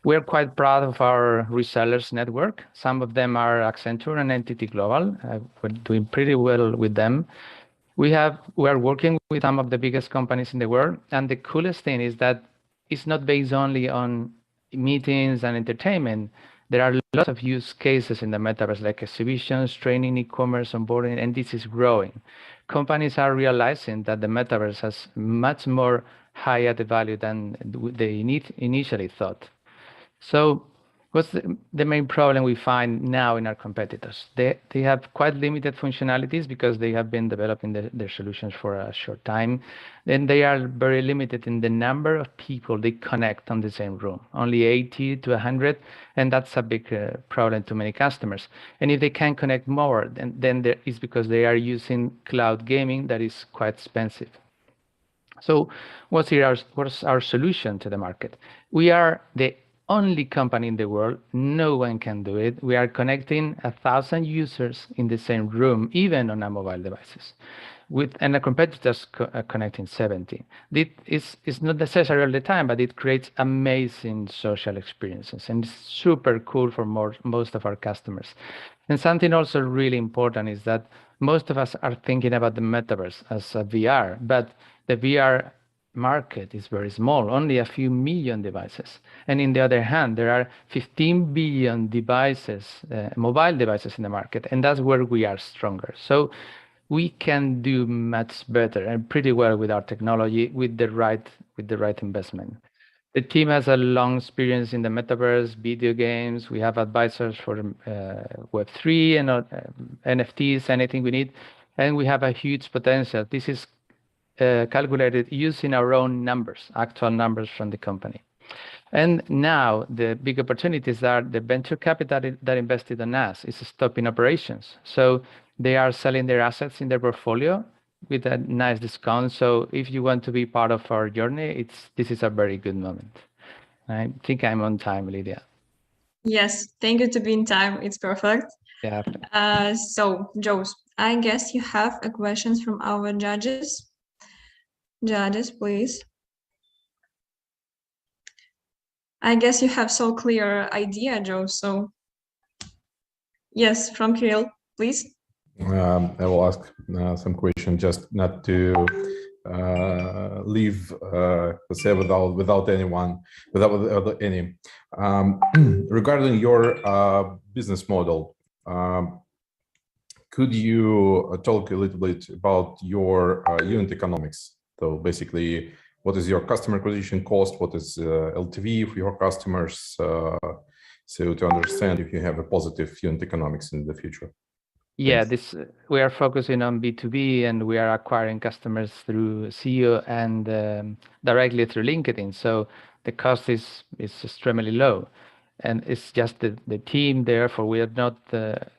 We're quite proud of our resellers network. Some of them are Accenture and Entity Global. We're doing pretty well with them. We are working with some of the biggest companies in the world. And the coolest thing is that it's not based only on meetings and entertainment. There are lots of use cases in the metaverse, like exhibitions, training, e-commerce, onboarding, and this is growing. Companies are realizing that the metaverse has much more high added value than they initially thought. So what's the main problem we find now in our competitors? They have quite limited functionalities because they have been developing their solutions for a short time. Then they are very limited in the number of people they connect on the same room, only 80 to 100, and that's a big problem to many customers. And if they can connect more, then there is because they are using cloud gaming that is quite expensive. So what's our solution to the market? We are the only company in the world, no one can do it. We are connecting 1,000 users in the same room, even on our mobile devices, and the competitors connecting 70. It's not necessary all the time, but it creates amazing social experiences, and it's super cool for most of our customers. And something also really important is that most of us are thinking about the metaverse as a VR, but the VR market is very small, only a few million devices. And in the other hand, there are 15 billion devices, mobile devices in the market, and that's where we are stronger. So we can do much better and pretty well with our technology with the right investment. The team has a long experience in the metaverse, video games. We have advisors for Web3 and NFTs, anything we need. And we have a huge potential. This is calculated using our own numbers, actual numbers from the company. And now the big opportunities are the venture capital that invested in us is stopping operations. So they are selling their assets in their portfolio with a nice discount. So if you want to be part of our journey, this is a very good moment. I think I'm on time, Lydia. Yes, thank you to be in time. It's perfect. Yeah. So, Jose, I guess you have a questions from our judges. Judges, please. I guess you have so clear idea, Joe. So, yes, from Kirill, please. I will ask some question, just not to leave say without anyone, without any. Regarding your business model, could you talk a little bit about your unit economics? So basically, what is your customer acquisition cost? What is LTV for your customers? So to understand if you have a positive unit economics in the future. Yeah, we are focusing on B2B, and we are acquiring customers through SEO and directly through LinkedIn. So the cost is extremely low, and it's just the team. Therefore, we are not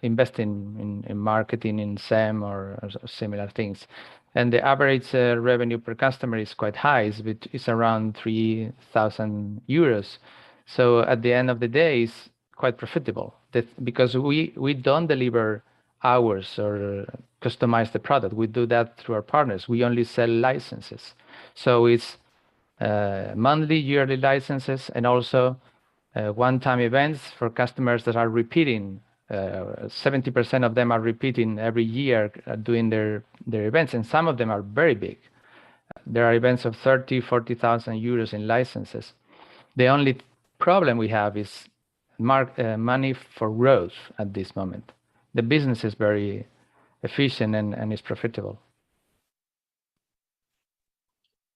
investing in marketing, in SEM or similar things. And the average revenue per customer is quite high. It's around 3,000 euros. So at the end of the day, it's quite profitable. Because we don't deliver hours or customize the product. We do that through our partners. We only sell licenses. So it's monthly, yearly licenses, and also one-time events for customers that are repeating. 70% of them are repeating every year doing their events, and some of them are very big. There are events of 30, 40,000 euros in licenses. The only problem we have is money for growth at this moment. The business is very efficient and is profitable.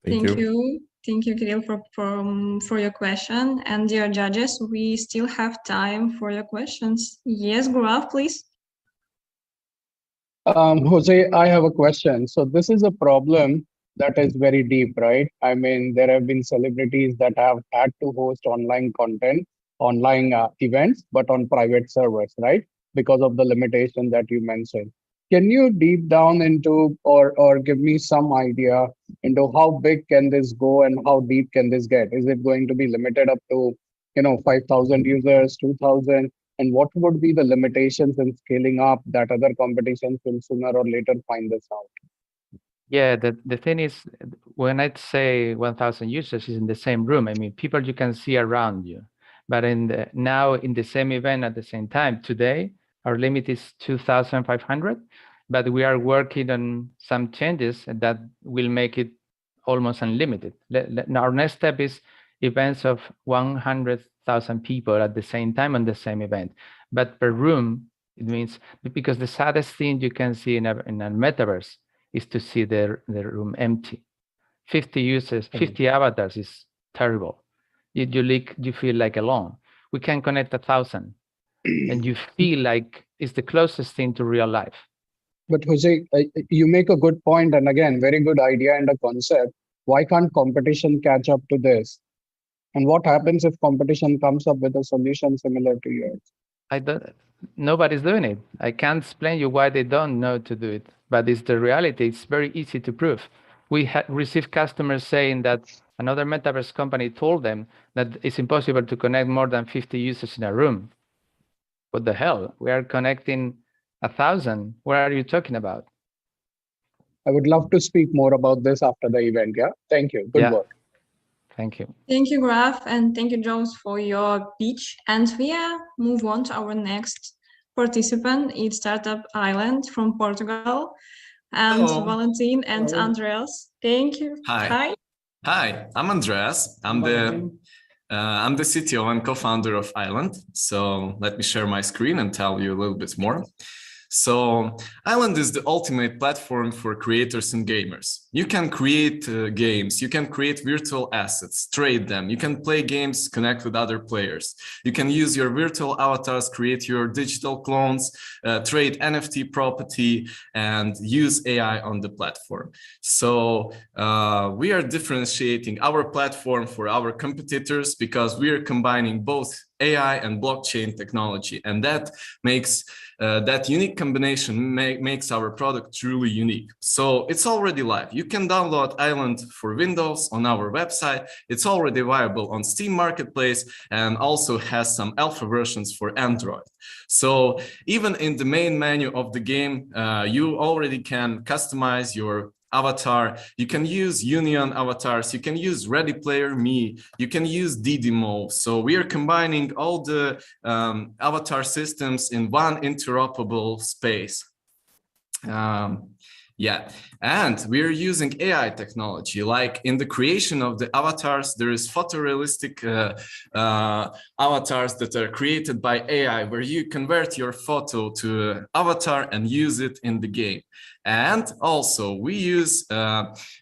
Thank you. Thank you, Kirill, for your question. And dear judges, we still have time for your questions. Yes, Gaurav, please. Jose, I have a question. So this is a problem that is very deep, right? I mean, there have been celebrities that have had to host online content, online events, but on private servers, right? Because of the limitation that you mentioned. Can you deep down into or give me some idea into how big can this go and how deep can this get? Is it going to be limited up to 5,000 users, 2,000? And what would be the limitations in scaling up that other competitions will sooner or later find this out? Yeah, the thing is, when I say 1,000 users is in the same room, I mean, people you can see around you. But now in the same event at the same time, today, our limit is 2,500, but we are working on some changes that will make it almost unlimited. Our next step is events of 100,000 people at the same time on the same event. But per room, it means, because the saddest thing you can see in a metaverse is to see the room empty. 50 users, 50 avatars is terrible. You feel like alone. We can connect 1,000, and you feel like it's the closest thing to real life. But Jose, you make a good point, and again, very good idea and a concept. Why can't competition catch up to this? And what happens if competition comes up with a solution similar to yours? Nobody's doing it. I can't explain you why they don't know to do it, but it's the reality. It's very easy to prove. We received customers saying that another metaverse company told them that it's impossible to connect more than 50 users in a room. What the hell? We are connecting 1,000. What are you talking about? I would love to speak more about this after the event. Yeah. Thank you. Good work. Thank you. Thank you, Graf, and thank you, Jones, for your pitch. And we move on to our next participant in Startup Island from Portugal, and Hello. Valentin and Andreas. Thank you. Hi. Hi, I'm Andreas. I'm the CTO and co-founder of Island. So let me share my screen and tell you a little bit more. So Island is the ultimate platform for creators and gamers. You can create games, you can create virtual assets, trade them, you can play games, connect with other players. You can use your virtual avatars, create your digital clones, trade NFT property, and use AI on the platform. So we are differentiating our platform for our competitors because we are combining both AI and blockchain technology, and that makes that unique combination makes our product truly unique. So it's already live. You can download Island for Windows on our website. It's already viable on Steam Marketplace and also has some alpha versions for Android. So even in the main menu of the game, you already can customize your avatar. You can use Union avatars, you can use Ready Player Me, you can use DDMO. So we are combining all the avatar systems in one interoperable space. Yeah, and we're using AI technology, like in the creation of the avatars, there is photorealistic avatars that are created by AI, where you convert your photo to an avatar and use it in the game. And also we use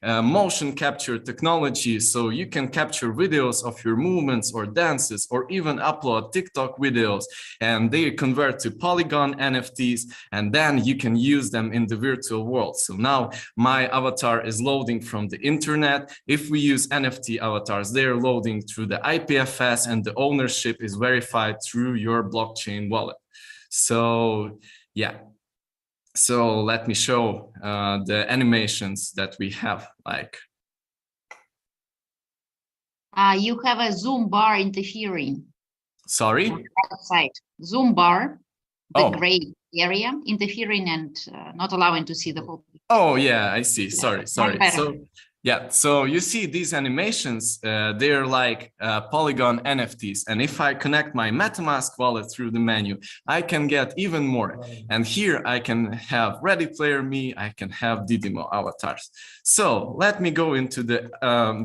motion capture technology, so you can capture videos of your movements or dances, or even upload TikTok videos, and they convert to Polygon NFTs, and then you can use them in the virtual world. So now my avatar is loading from the internet. If we use NFT avatars, they're loading through the IPFS, and the ownership is verified through your blockchain wallet. So yeah. So let me show the animations that we have, like. You have a zoom bar interfering. Sorry? On the side. Zoom bar, the Oh. gray area, interfering and not allowing to see the whole picture. Oh yeah, I see. Sorry. better. So yeah, so you see these animations, they're like Polygon NFTs. And if I connect my MetaMask wallet through the menu, I can get even more. And here I can have Ready Player Me, I can have Didimo avatars. So let me go into the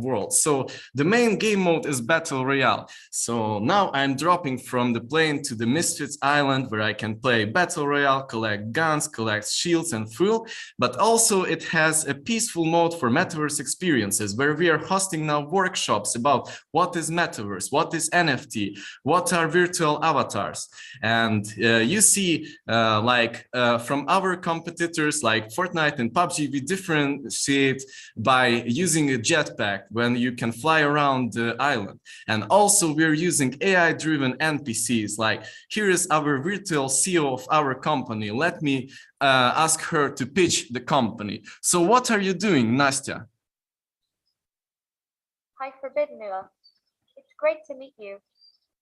world. So the main game mode is Battle Royale. So now I'm dropping from the plane to the Misfits Island, where I can play Battle Royale, collect guns, collect shields and fuel. But also it has a peaceful mode for Metaverse experiences, where we are hosting now workshops about what is Metaverse, what is NFT, what are virtual avatars. And you see from our competitors like Fortnite and PUBG, we differentiate by using a jetpack when you can fly around the island. And also we're using AI-driven NPCs, like here is our virtual CEO of our company. Let me ask her to pitch the company. So what are you doing, Nastya? Hi, Forbidden. It's great to meet you.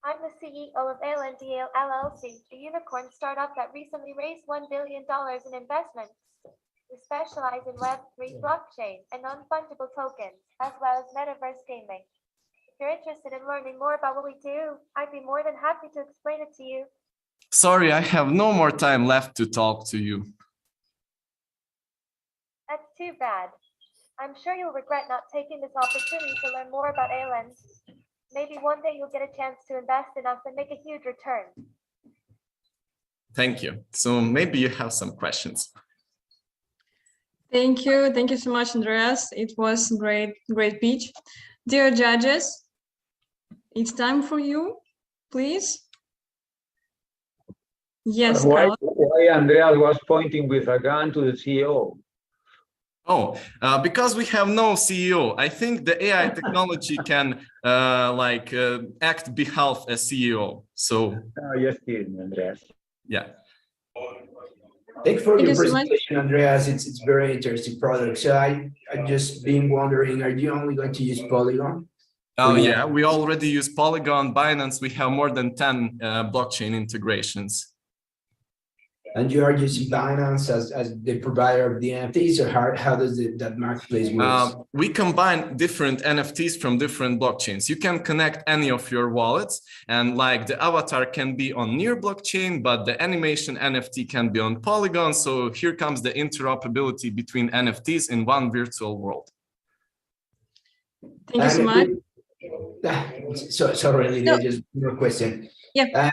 I'm the CEO of LNDL LLC, a unicorn startup that recently raised $1 billion in investments. We specialize in Web3 blockchain and non-fungible tokens, as well as Metaverse gaming. If you're interested in learning more about what we do, I'd be more than happy to explain it to you. Sorry, I have no more time left to talk to you. That's too bad. I'm sure you'll regret not taking this opportunity to learn more about ALN. Maybe one day you'll get a chance to invest in us and make a huge return. Thank you. So maybe you have some questions. Thank you. Thank you so much, Andreas. It was great pitch. Dear judges, it's time for you, please. Yes, Why Andreas was pointing with a gun to the CEO? Oh, because we have no CEO. I think the AI technology can act behalf as CEO. So Just kidding, Andreas. Yeah. Thanks for Thank your you so much. presentation, Andreas. It's very interesting product. So I just been wondering, are you only going to use Polygon? Oh yeah, we already use Polygon, Binance. We have more than 10 blockchain integrations. And you are using Binance as the provider of the NFTs, or how does that marketplace work? We combine different NFTs from different blockchains. You can connect any of your wallets, and like the avatar can be on Near blockchain, but the animation NFT can be on Polygon. So here comes the interoperability between NFTs in one virtual world. Thank you so much. Sorry, Lydia, just one question. Yeah.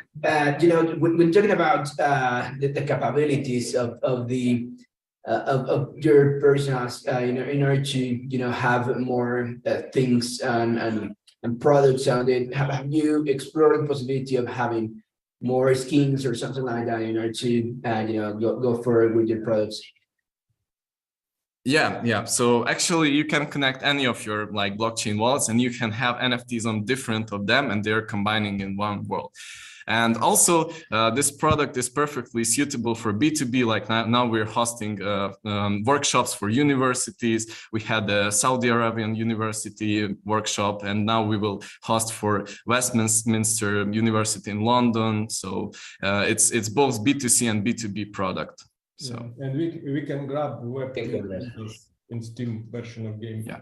You know, when talking about the capabilities of your personas, in order to have more things and products on it, have you explored the possibility of having more skins or something like that in order to go forward with your products? Yeah. So actually, you can connect any of your like blockchain wallets, and you can have NFTs on different of them, and they're combining in one world. And also, this product is perfectly suitable for B2B. Like now we're hosting workshops for universities. We had the Saudi Arabian University workshop, and now we will host for Westminster University in London. So it's both B2C and B2B product. So and we can grab Web3 in Steam version of game. Yeah.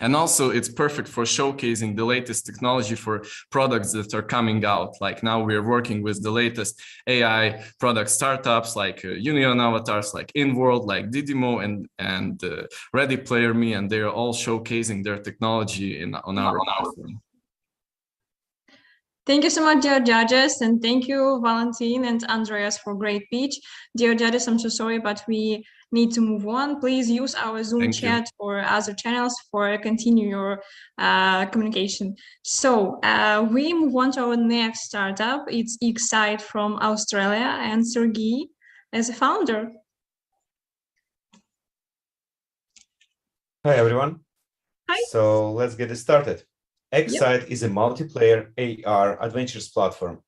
And also it's perfect for showcasing the latest technology for products that are coming out. Like now we're working with the latest AI product startups like Union Avatars, like InWorld, like Didimo and Ready Player Me, and they're all showcasing their technology on our platform. Thank you so much, dear judges, and thank you, Valentin and Andreas, for great pitch. Dear judges, I'm so sorry, but we need to move on. Please use our Zoom chat or other channels for continue your communication. So we move on to our next startup. It's Excite from Australia, and Sergey as a founder. Hi, everyone. Hi. So let's get it started. Excite is a multiplayer AR adventures platform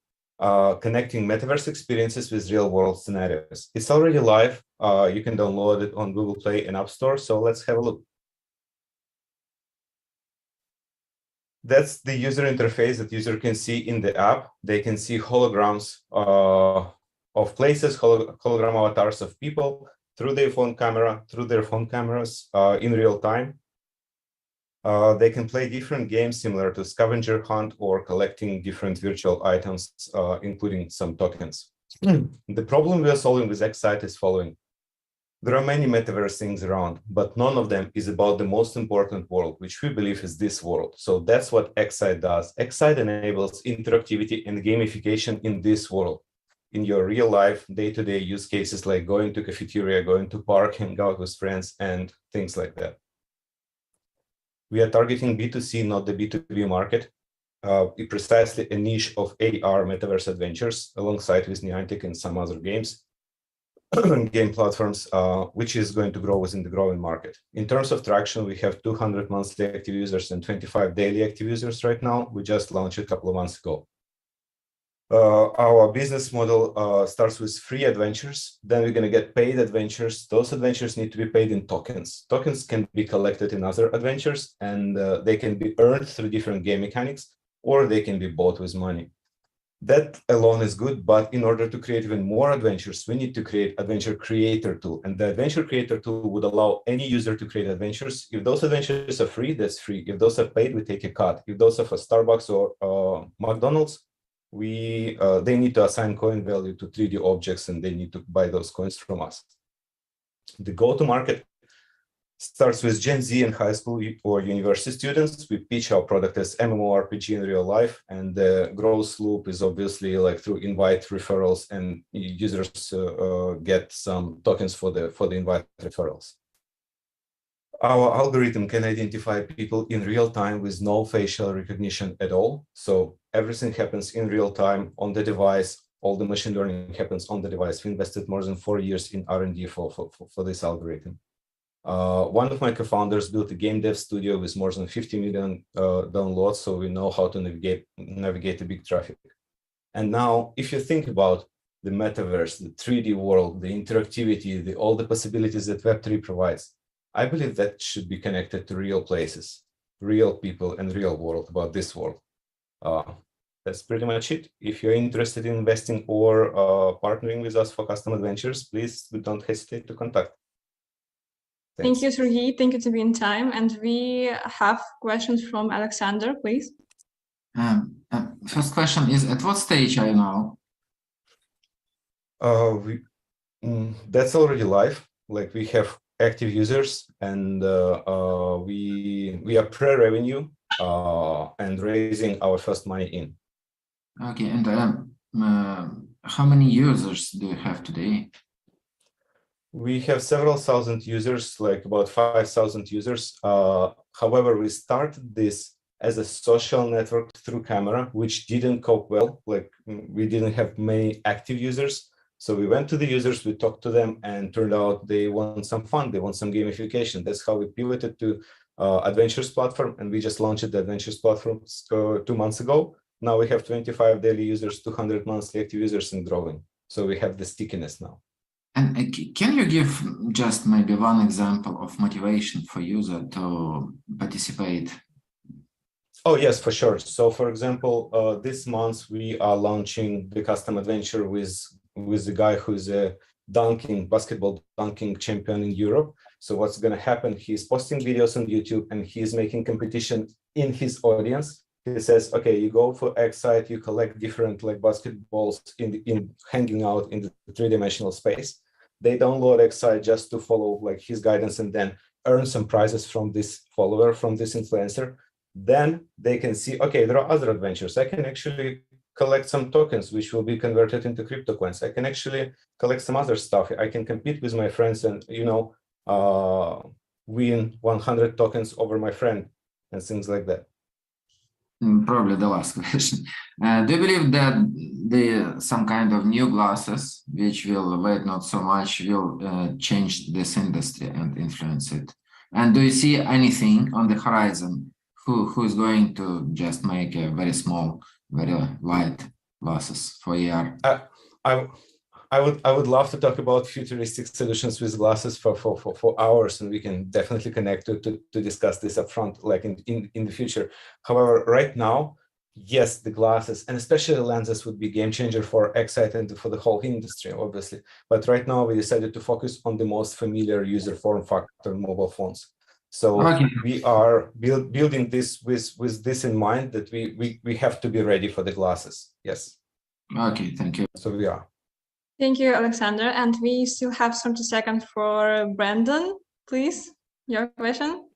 connecting metaverse experiences with real-world scenarios. It's already live. You can download it on Google Play and App Store. So let's have a look. That's the user interface that user can see in the app. They can see holograms of places, hologram avatars of people through their phone cameras in real time. They can play different games similar to scavenger hunt or collecting different virtual items, including some tokens. The problem we are solving with Excite is following. There are many metaverse things around, but none of them is about the most important world, which we believe is this world. So that's what Excite does. Excite enables interactivity and gamification in this world, in your real life, day-to-day use cases like going to cafeteria, going to park, hang out with friends, and things like that. We are targeting B2C, not the B2B market. Precisely a niche of AR metaverse adventures alongside with Niantic and some other games, game platforms, which is going to grow within the growing market. In terms of traction, we have 200 monthly active users and 25 daily active users right now. We just launched a couple of months ago. Our business model starts with free adventures. Then we're going to get paid adventures. Those adventures need to be paid in tokens. Tokens can be collected in other adventures, and they can be earned through different game mechanics, or they can be bought with money. That alone is good, but in order to create even more adventures, we need to create Adventure Creator Tool. And the Adventure Creator Tool would allow any user to create adventures. If those adventures are free, that's free. If those are paid, we take a cut. If those are for Starbucks or McDonald's, they need to assign coin value to 3D objects, and they need to buy those coins from us. The go-to-market starts with Gen Z and high school or university students. We pitch our product as MMORPG in real life, and the growth loop is obviously like through invite referrals, and users get some tokens for the invite referrals. Our algorithm can identify people in real time with no facial recognition at all. So everything happens in real time on the device. All the machine learning happens on the device. We invested more than 4 years in R&D for this algorithm. One of my co-founders built a game dev studio with more than 50 million downloads, so we know how to navigate the big traffic. And now, if you think about the metaverse, the 3D world, the interactivity, all the possibilities that Web3 provides, I believe that should be connected to real places, real people, and real world about this world. that's pretty much it. If you're interested in investing or partnering with us for custom adventures, please don't hesitate to contact. Thank you, Sergey. Thank you to be in time. And we have questions from Alexander, please. First question is, at what stage are you now? That's already live. Like, we have active users, and we are pre-revenue and raising our first money in. Okay, and how many users do you have today? We have several thousand users, like about 5,000 users. However, we started this as a social network through camera, which didn't cope well. Like, we didn't have many active users. So we went to the users, we talked to them, and turned out they want some fun, they want some gamification. That's how we pivoted to Adventures platform, and we just launched the Adventures platform 2 months ago. Now we have 25 daily users, 200 monthly active users, and growing. So we have the stickiness now. And can you give just maybe one example of motivation for user to participate? Oh, yes, for sure. So, for example, this month we are launching the custom adventure with the guy who's a basketball dunking champion in Europe. So what's going to happen, he's posting videos on YouTube and he's making competition in his audience. He says, okay, you go for X site, you collect different like basketballs in hanging out in the three-dimensional space. They download X site just to follow like his guidance and then earn some prizes from this follower, from this influencer. Then they can see, okay, there are other adventures. I can actually collect some tokens, which will be converted into crypto coins. I can actually collect some other stuff. I can compete with my friends and, you know, win 100 tokens over my friend and things like that. Probably the last question. Do you believe that some kind of new glasses, which will weight not so much, will change this industry and influence it? And do you see anything on the horizon who is going to just make a very small, very light glasses for AR? I would love to talk about futuristic solutions with glasses for hours, and we can definitely connect to discuss this upfront, like in the future. However, right now, yes, the glasses and especially the lenses would be game changer for Excite and for the whole industry, obviously. But right now, we decided to focus on the most familiar user form factor, mobile phones. So we are building this with this in mind, that we have to be ready for the glasses. Yes. Okay, thank you. So we are. Thank you, Alexander. And we still have 30 seconds for Brandon. Please, your question.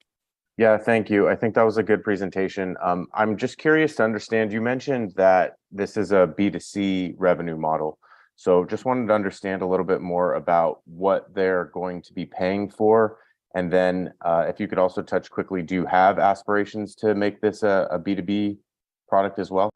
Yeah, thank you. I think that was a good presentation. I'm just curious to understand, you mentioned that this is a B2C revenue model. So just wanted to understand a little bit more about what they're going to be paying for. And then if you could also touch quickly, do you have aspirations to make this a B2B product as well?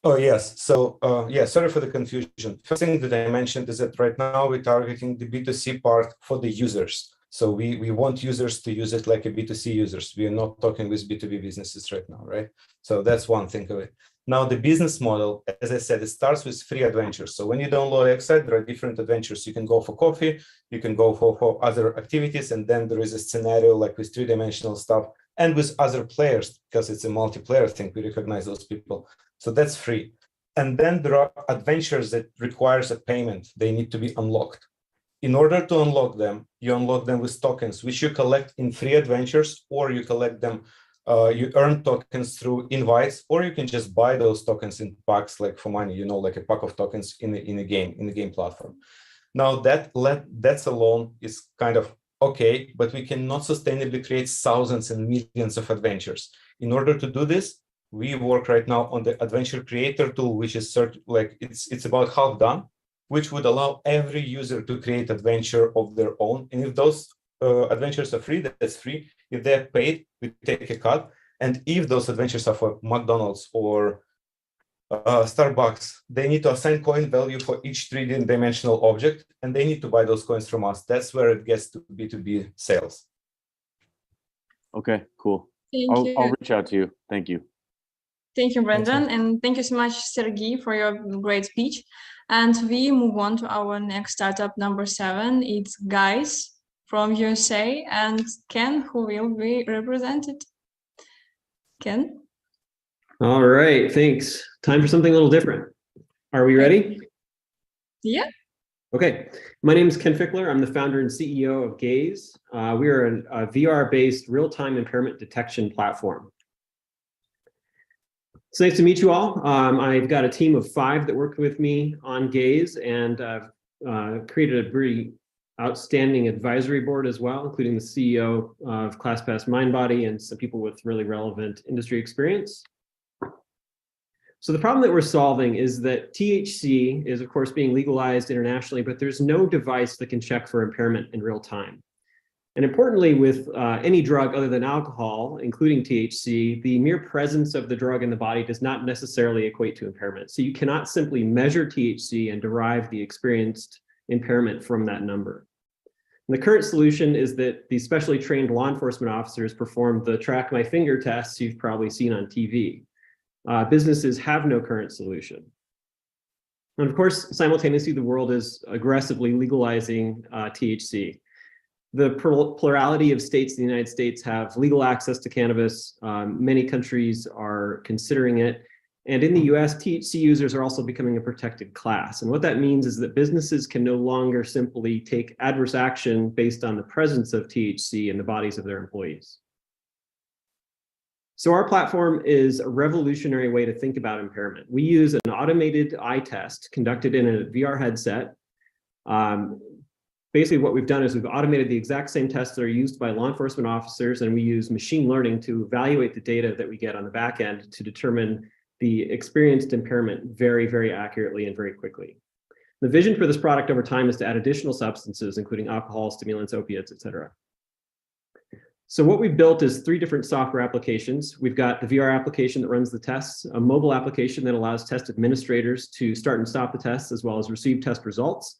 Oh, yes. So, yeah, sorry for the confusion. First thing that I mentioned is that right now we're targeting the B2C part for the users. So we want users to use it like a B2C users. We are not talking with B2B businesses right now, right? So that's one thing of it. Now, the business model, as I said, it starts with free adventures. So when you download Excite, there are different adventures. You can go for coffee, you can go for other activities, and then there is a scenario like with three-dimensional stuff and with other players, because it's a multiplayer thing. We recognize those people. So that's free. And then there are adventures that requires a payment. They need to be unlocked. In order to unlock them, you unlock them with tokens, which you collect in free adventures, or you collect them, you earn tokens through invites, or you can just buy those tokens in packs, like for money, you know, like a pack of tokens in the game platform. Now that's alone is kind of okay, but we cannot sustainably create thousands and millions of adventures. In order to do this, we work right now on the adventure creator tool, which is like it's about half done, which would allow every user to create adventure of their own. And if those adventures are free, that's free. If they're paid, we take a cut. And if those adventures are for McDonald's or Starbucks, they need to assign coin value for each three-dimensional object, and they need to buy those coins from us. That's where it gets to B2B sales. Okay, cool. Thank you. I'll reach out to you. Thank you. Thank you, Brendan. And thank you so much, Sergey, for your great speech. And we move on to our next startup, number 7. It's Guys from USA and Ken, who will be represented. Ken? All right, thanks. Time for something a little different. Are we ready? Yeah. Okay, my name is Ken Fickler. I'm the founder and CEO of Gaze. We are a VR-based real-time impairment detection platform. It's nice to meet you all. I've got a team of 5 that work with me on Gaze, and I've created a pretty outstanding advisory board as well, including the CEO of ClassPass MindBody and some people with really relevant industry experience. So the problem that we're solving is that THC is, of course, being legalized internationally, but there's no device that can check for impairment in real time. And importantly, with any drug other than alcohol, including THC, the mere presence of the drug in the body does not necessarily equate to impairment. So you cannot simply measure THC and derive the experienced impairment from that number. And the current solution is that the specially trained law enforcement officers perform the track my finger tests you've probably seen on TV. Businesses have no current solution. And of course, simultaneously, the world is aggressively legalizing THC. The plurality of states in the United States have legal access to cannabis. Many countries are considering it. And in the US, THC users are also becoming a protected class. And what that means is that businesses can no longer simply take adverse action based on the presence of THC in the bodies of their employees. So our platform is a revolutionary way to think about impairment. We use an automated eye test conducted in a VR headset. Basically, what we've done is we've automated the exact same tests that are used by law enforcement officers, and we use machine learning to evaluate the data that we get on the back end to determine the experienced impairment very, very accurately and very quickly. The vision for this product over time is to add additional substances, including alcohol, stimulants, opiates, et cetera. So what we've built is 3 different software applications. We've got the VR application that runs the tests, a mobile application that allows test administrators to start and stop the tests, as well as receive test results.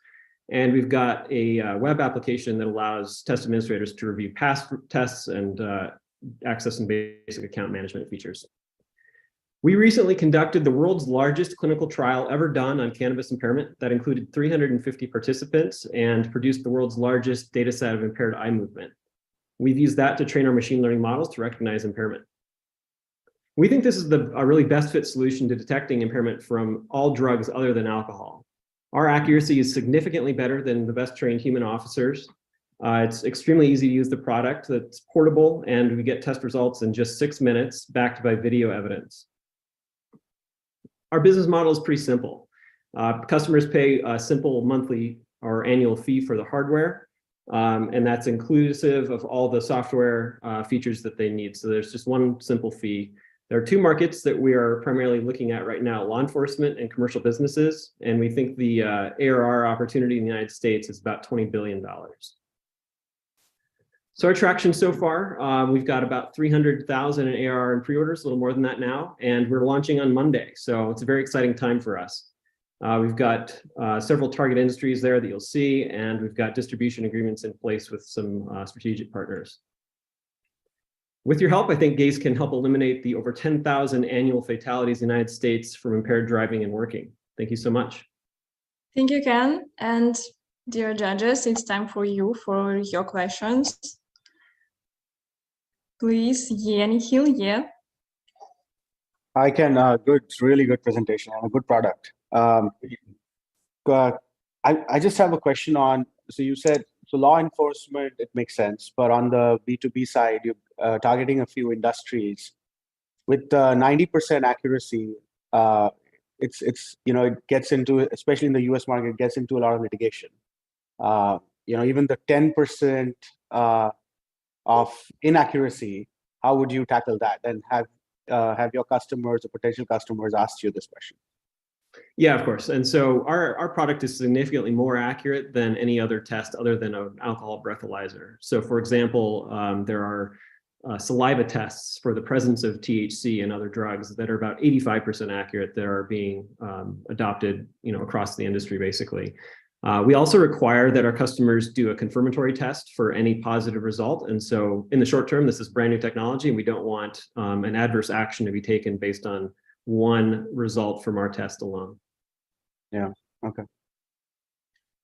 And we've got a web application that allows test administrators to review past tests and access some basic account management features. We recently conducted the world's largest clinical trial ever done on cannabis impairment that included 350 participants and produced the world's largest data set of impaired eye movement. We've used that to train our machine learning models to recognize impairment. We think this is a really best fit solution to detecting impairment from all drugs other than alcohol. Our accuracy is significantly better than the best trained human officers. It's extremely easy to use the product, that's portable, and we get test results in just 6 minutes backed by video evidence. Our business model is pretty simple. Customers pay a simple monthly or annual fee for the hardware, and that's inclusive of all the software features that they need. So there's just one simple fee. There are 2 markets that we are primarily looking at right now, law enforcement and commercial businesses, and we think the ARR opportunity in the United States is about $20 billion. So our traction so far, we've got about 300,000 in ARR and pre-orders, a little more than that now, and we're launching on Monday. So it's a very exciting time for us. We've got several target industries there that you'll see, and we've got distribution agreements in place with some strategic partners. With your help, I think Gaze can help eliminate the over 10,000 annual fatalities in the United States from impaired driving and working. Thank you so much. Thank you, Ken. And dear judges, it's time for your questions. Please, Nikhil, I can, good, really good presentation and a good product. I just have a question on, so you said, so law enforcement, it makes sense, but on the B2B side, you're targeting a few industries. With 90% accuracy, it's it gets into, especially in the US market, it gets into a lot of litigation. Even the 10% of inaccuracy, how would you tackle that? And have your customers or potential customers asked you this question? Yeah, of course. And so our product is significantly more accurate than any other test other than an alcohol breathalyzer. So for example, there are saliva tests for the presence of THC and other drugs that are about 85% accurate that are being adopted across the industry, basically. We also require that our customers do a confirmatory test for any positive result. And so in the short term, this is brand new technology, and we don't want an adverse action to be taken based on one result from our test alone. Yeah, okay.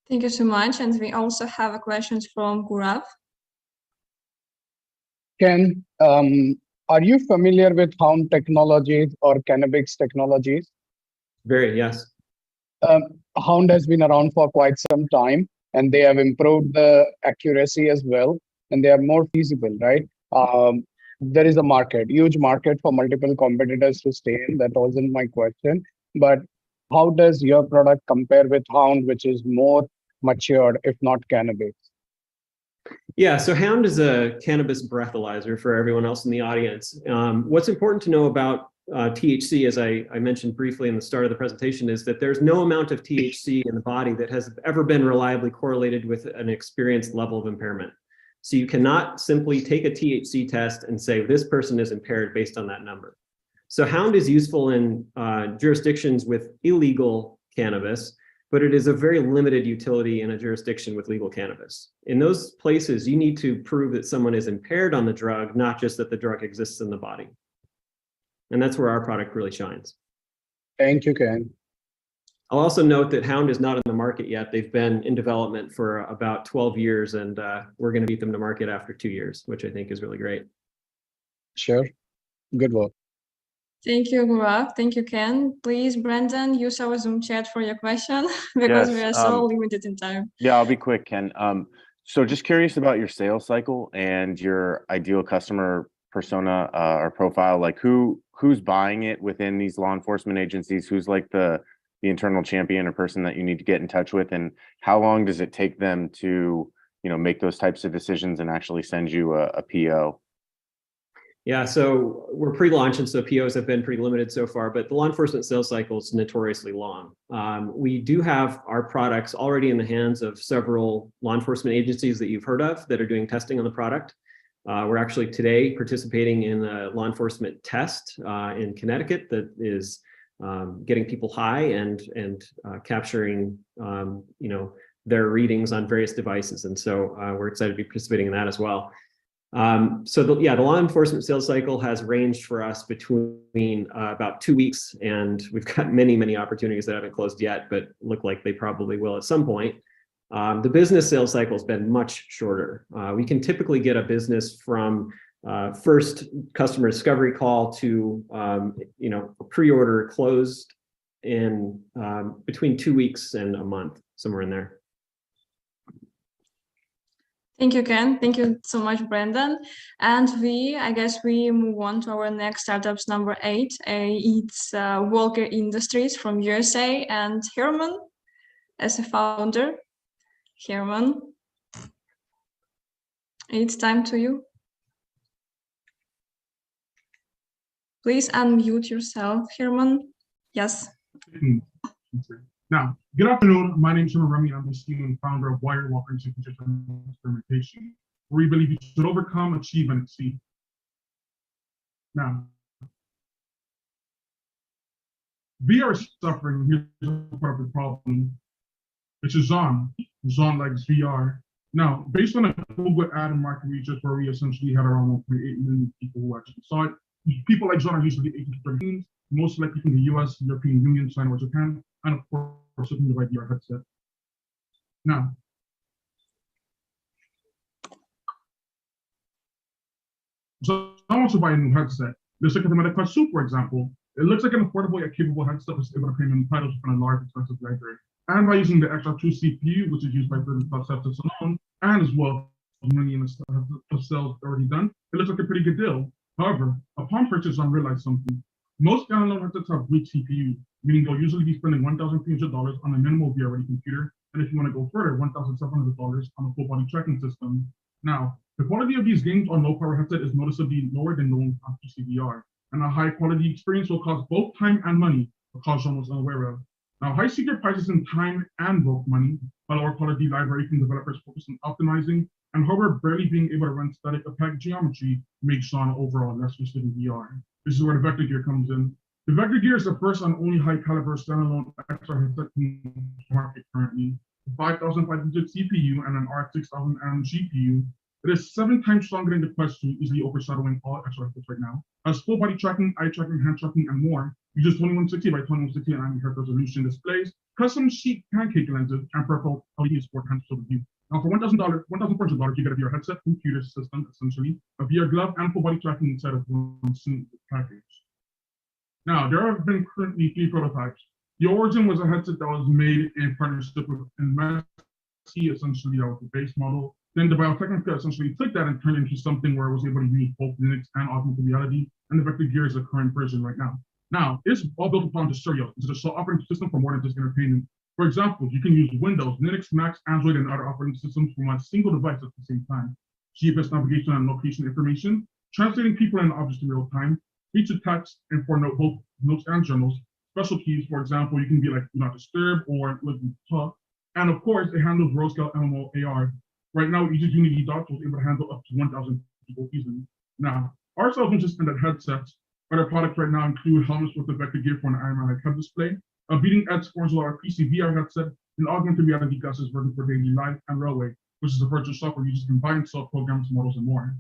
Thank you so much. And we also have a question from Gaurav. Ken, Are you familiar with Hound Technologies or Cannabis Technologies? Very, yes. Hound has been around for quite some time, and they have improved the accuracy as well, and they are more feasible, right? There is a market, huge market for multiple competitors to stay in. That wasn't my question, but how does your product compare with Hound, which is more matured, if not cannabis? Yeah, so Hound is a cannabis breathalyzer for everyone else in the audience. What's important to know about THC, as I mentioned briefly in the start of the presentation, is that there's no amount of THC in the body that has ever been reliably correlated with an experienced level of impairment. So you cannot simply take a THC test and say this person is impaired based on that number. So Hound is useful in jurisdictions with illegal cannabis, but it is a very limited utility in a jurisdiction with legal cannabis. In those places, you need to prove that someone is impaired on the drug, not just that the drug exists in the body. And that's where our product really shines. Thank you, Ken. I'll also note that Hound is not in the market yet. They've been in development for about 12 years, and we're going to beat them to market after 2 years, which I think is really great. Sure. Good work. Thank you, Gaurav. Thank you, Ken. Please, Brandon, use our Zoom chat for your question because we are so limited in time. Yeah, I'll be quick, Ken. So just curious about your sales cycle and your ideal customer persona or profile. Like who's buying it within these law enforcement agencies? Who's like the internal champion or person that you need to get in touch with? And how long does it take them to, make those types of decisions and actually send you a PO? Yeah, so we're pre-launch, and so POs have been pretty limited so far, but the law enforcement sales cycle is notoriously long. We do have our products already in the hands of several law enforcement agencies that you've heard of that are doing testing on the product. We're actually today participating in a law enforcement test in Connecticut that is getting people high and capturing, their readings on various devices. And so we're excited to be participating in that as well. So the law enforcement sales cycle has ranged for us between about 2 weeks, and we've got many opportunities that haven't closed yet, but look like they probably will at some point. The business sales cycle has been much shorter. We can typically get a business from first customer discovery call to pre-order closed in between 2 weeks and a month, somewhere in there. Thank you, Ken. Thank you so much, Brandon. And I guess we move on to our next startups number 8. It's Walker Industries from USA, and Herman as a founder. Herman, it's time to you. Please unmute yourself, Herman. Yes. Now, good afternoon. My name is Herman Remy. I'm the CEO and founder of Wire Walker Institute for Experimentation, where we believe you should overcome, achieve, and exceed. Now, VR is suffering. Here's a part of the problem. Which is Zon. Zon likes VR. Now, based on a Google ad and market research where we essentially had around 1.8 million people who actually saw it, people like Zon are usually 18 to 13, most likely from the US, European Union, China, or Japan, and of course, looking to buy VR headset. Now, so I want to buy a new headset. Let's look at the MetaQuest 2, for example. It looks like an affordable yet capable headset that's able to premium titles from a large, expensive library. And by using the XR2 CPU, which is used by 35 headsets alone, and as well as many of cells already done, it looks like a pretty good deal. However, upon purchase, I realized something. Most standalone headsets have weak CPU, meaning they'll usually be spending $1,300 on a minimal VR-ready computer, and if you want to go further, $1,700 on a full-body tracking system. Now, the quality of these games on low-power headset is noticeably lower than those on PC VR, and a high-quality experience will cost both time and money, a cost almost unaware of. Now, high secure prices in time and both money, a lower quality library from developers focus on optimizing, and however, barely being able to run static opaque geometry makes Zon overall less interested in VR. This is where the Vector Gear comes in. The Vector Gear is the first and only high-caliber standalone XR headset in the market currently. 5,500 CPU and an RX 6000M GPU. It is 7 times stronger than the Quest 2, easily overshadowing all XR headsets right now. Has full body tracking, eye tracking, hand tracking, and more. Uses 2160 by 2160 and 90Hz resolution displays, custom sheet pancake lenses, and purple LED sport hand shoulder view. Now, for $1,000, $1,400, you get a VR headset, computer system, essentially, a VR glove, and full body tracking inside of one single package. Now, there have been currently 3 prototypes. The origin was a headset that was made in partnership with MSC, essentially, that was the base model. Then the Biotechnica essentially took that and turned it into something where it was able to use both Linux and augmented reality, and the Vector Gear is the current version right now. Now, it's all built upon the stereo. It's a sole operating system for more than just entertainment. For example, you can use Windows, Linux, Mac, Android, and other operating systems from a single device at the same time. GPS navigation and location information, translating people and objects in real time, speech to text, and for both notes and journals. Special keys, for example, you can be like do not disturb or let me talk. And of course, it handles row scale MMO AR. Right now, it uses Unity dots, was able to handle up to 1,000 people easily. Now, ourselves just ended headsets. Other products right now include helmets with the Vector Gear for an Iron head display, a beating edge $400 PC VR headset, and augmented reality glasses working for daily life and railway, which is a virtual software users can buy and sell programs, models, and more.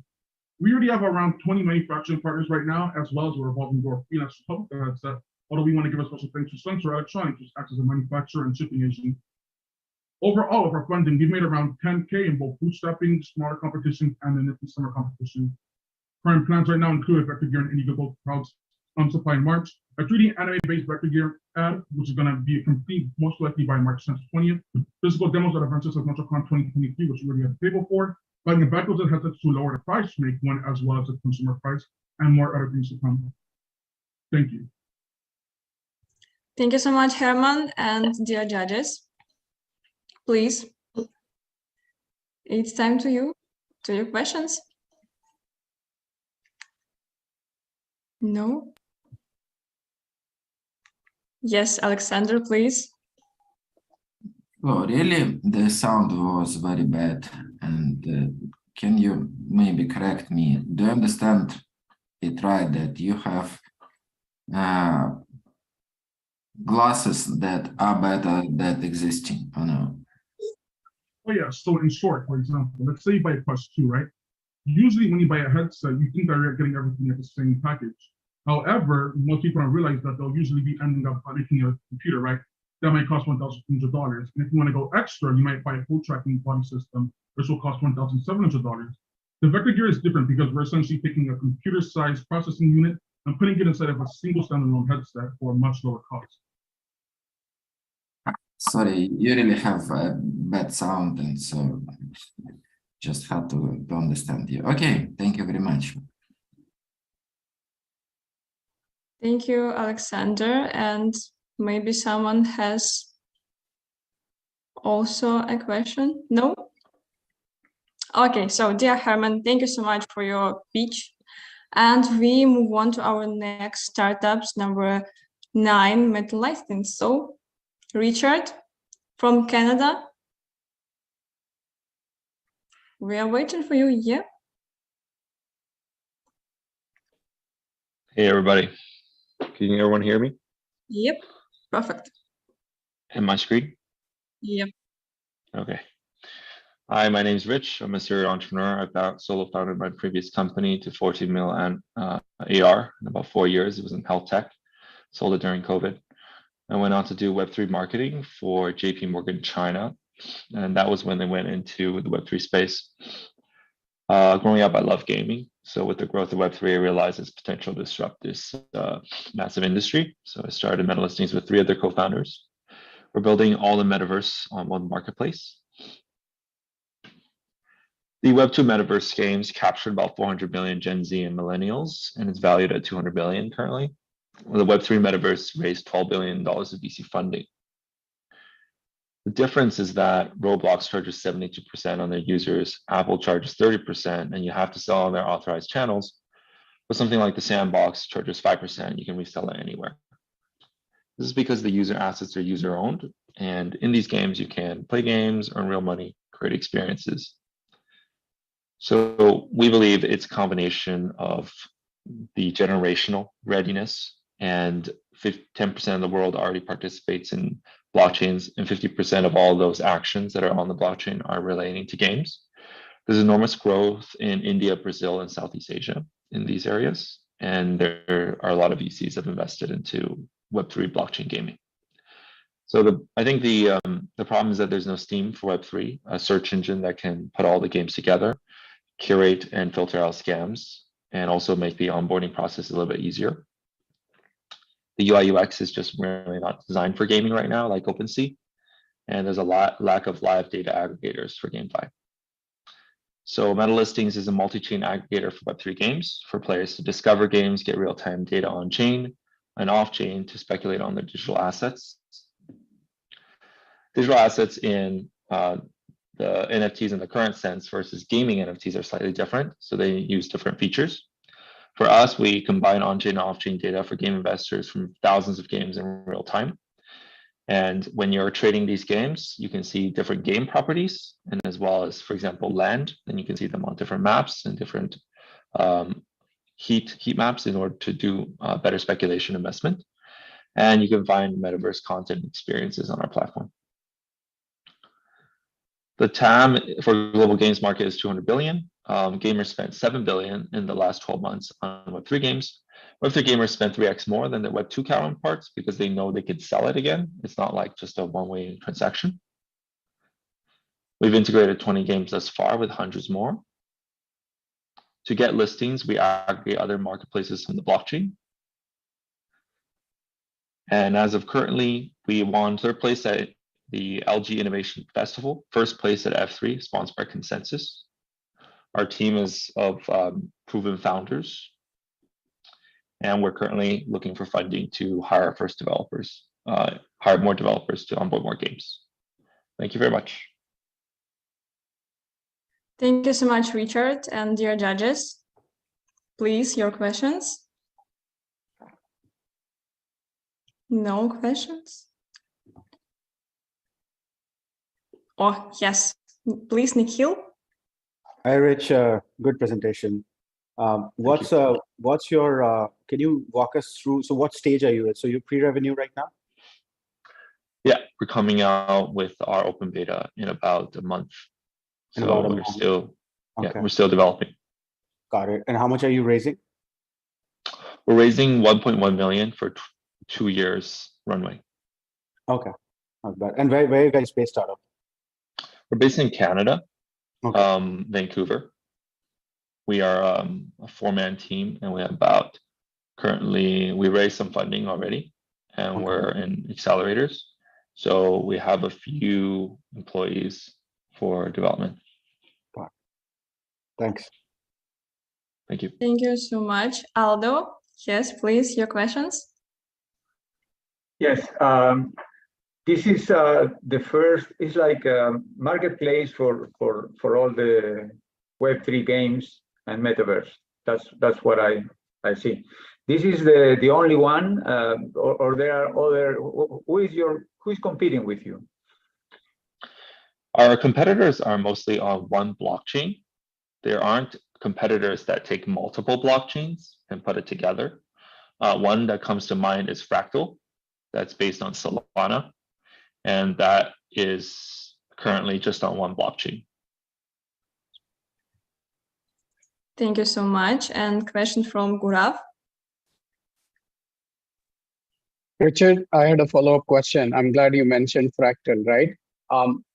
We already have around 20 manufacturing partners right now, as well as we're evolving our freelance public headset, although we want to give a special thanks to Sensor Electronics, which acts as a manufacturer and shipping agent. Overall, of our funding, we've made around 10K in both bootstrapping, smaller competitions, and the Nifty Summer competition. Current plans right now include a Vector Gear and Indiegogo crowds supply in March, a 3D anime-based Vector Gear ad, which is going to be complete most likely by March 10th to 20th, physical demos at events such as MetroCon 2023, which we already have a table for, buying a backwards and headsets to lower the price to make one as well as the consumer price, and more other things to come. Thank you. Thank you so much, Herman, and dear judges. Please, it's time to your questions. No? Yes, Alexander, please. Oh, really? The sound was very bad. And can you maybe correct me? Do you understand it right that you have glasses that are better than existing or no? Oh yeah, so in short, for example, let's say you buy a Quest 2, right? Usually when you buy a headset, you think that you're getting everything at the same package. However, most people don't realize that they'll usually be ending up making a computer, right? That might cost $1,200. And if you want to go extra, you might buy a full tracking body system, which will cost $1,700. The Vector Gear is different because we're essentially taking a computer-sized processing unit and putting it inside of a single standalone headset for a much lower cost. Sorry, you really have a bad sound, and so just had to understand you. Okay, thank you very much. Thank you, Alexander. And maybe someone has also a question? No? Okay, so dear Herman, thank you so much for your speech. And we move on to our next startups, number 9, Metalizing. So, Richard from Canada. We are waiting for you. Yeah. Hey, everybody. Can everyone hear me? Yep. Perfect. And my screen? Yep. Okay. Hi, my name is Rich. I'm a serial entrepreneur. I've solo founded my previous company to 14 mil and AR in about 4 years. It was in health tech. Sold it during COVID. I went on to do Web3 marketing for JP Morgan China. And that was when they went into the Web3 space. Growing up, I love gaming. So with the growth of Web3, I realized its potential to disrupt this massive industry. So I started Metalistings with 3 other co-founders. We're building all the Metaverse on one marketplace. The Web2 Metaverse games captured about 400 million Gen Z and millennials, and it's valued at 200 billion currently. The Web3 Metaverse raised $12 billion of VC funding. The difference is that Roblox charges 72% on their users, Apple charges 30%, and you have to sell on their authorized channels. But something like the Sandbox charges 5%, you can resell it anywhere. This is because the user assets are user-owned, and in these games, you can play games, earn real money, create experiences. So we believe it's a combination of the generational readiness, and 10% of the world already participates in blockchains, and 50% of all those actions that are on the blockchain are relating to games. There's enormous growth in India, Brazil, and Southeast Asia in these areas, and there are a lot of VCs that have invested into Web3 blockchain gaming. So I think the problem is that there's no Steam for Web3, a search engine that can put all the games together, curate and filter out scams, and also make the onboarding process a little bit easier. The UI UX is just really not designed for gaming right now, like OpenSea, and there's a lack of live data aggregators for GameFi. So MetaListings is a multi-chain aggregator for Web3 games for players to discover games, get real-time data on-chain and off-chain to speculate on their digital assets. Digital assets in the NFTs in the current sense versus gaming NFTs are slightly different, so they use different features. For us, we combine on-chain and off-chain data for game investors from thousands of games in real time. And when you're trading these games, you can see different game properties, and as well as, for example, land, and you can see them on different maps and different heat maps in order to do better speculation investment. And you can find Metaverse content experiences on our platform. The TAM for global games market is 200 billion. Gamers spent 7 billion in the last 12 months on Web3 games. Web3 gamers spend 3x more than their Web2 counterparts because they know they could sell it again. It's not like just a one-way transaction. We've integrated 20 games thus far with hundreds more. To get listings, we aggregate other marketplaces on the blockchain. And as of currently, we won 3rd place at the LG Innovation Festival, 1st place at F3, sponsored by Consensus. Our team is of proven founders, and we're currently looking for funding to hire our first developers, hire more developers to onboard more games. Thank you very much. Thank you so much, Richard, and dear judges. Please, your questions? No questions? Oh, yes. Please, Nikhil. Hi, Rich. Good presentation. What's your, can you walk us through, so what stage are you at? So you're pre-revenue right now? Yeah, we're coming out with our open beta in about a month. So we're still, we're still developing. Got it. And how much are you raising? We're raising 1.1 million for 2 years runway. Okay, not bad. And where are you guys based out of? We're based in Canada, Vancouver. We are a 4-man team, and we have about, currently, we raised some funding already, and we're in accelerators. So we have a few employees for development. Thanks. Thank you. Thank you so much. Aldo, yes, please, your questions. Yes, this is the first, it's like a marketplace for all the Web3 games and Metaverse. That's what I see. This is the only one, or there are other, who is competing with you? Our competitors are mostly on one blockchain. There aren't competitors that take multiple blockchains and put it together. One that comes to mind is Fractal, that's based on Solana, and that is currently just on one blockchain. Thank you so much. And question from Gaurav. Richard, I had a follow-up question. I'm glad you mentioned Fractal, right?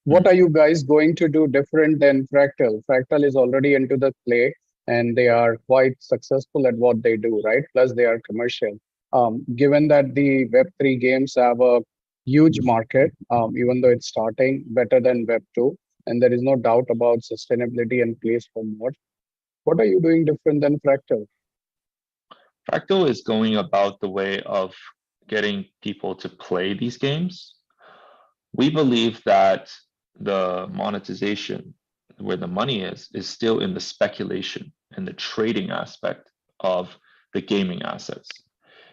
What are you guys going to do different than Fractal? Fractal is already into the play and they are quite successful at what they do, right? Plus they are commercial. Given that the Web3 games have a huge market, even though it's starting better than Web2, and there is no doubt about sustainability and place for more. What are you doing different than Fractal? Fractal is going about the way of getting people to play these games. We believe that the monetization, where the money is still in the speculation and the trading aspect of the gaming assets.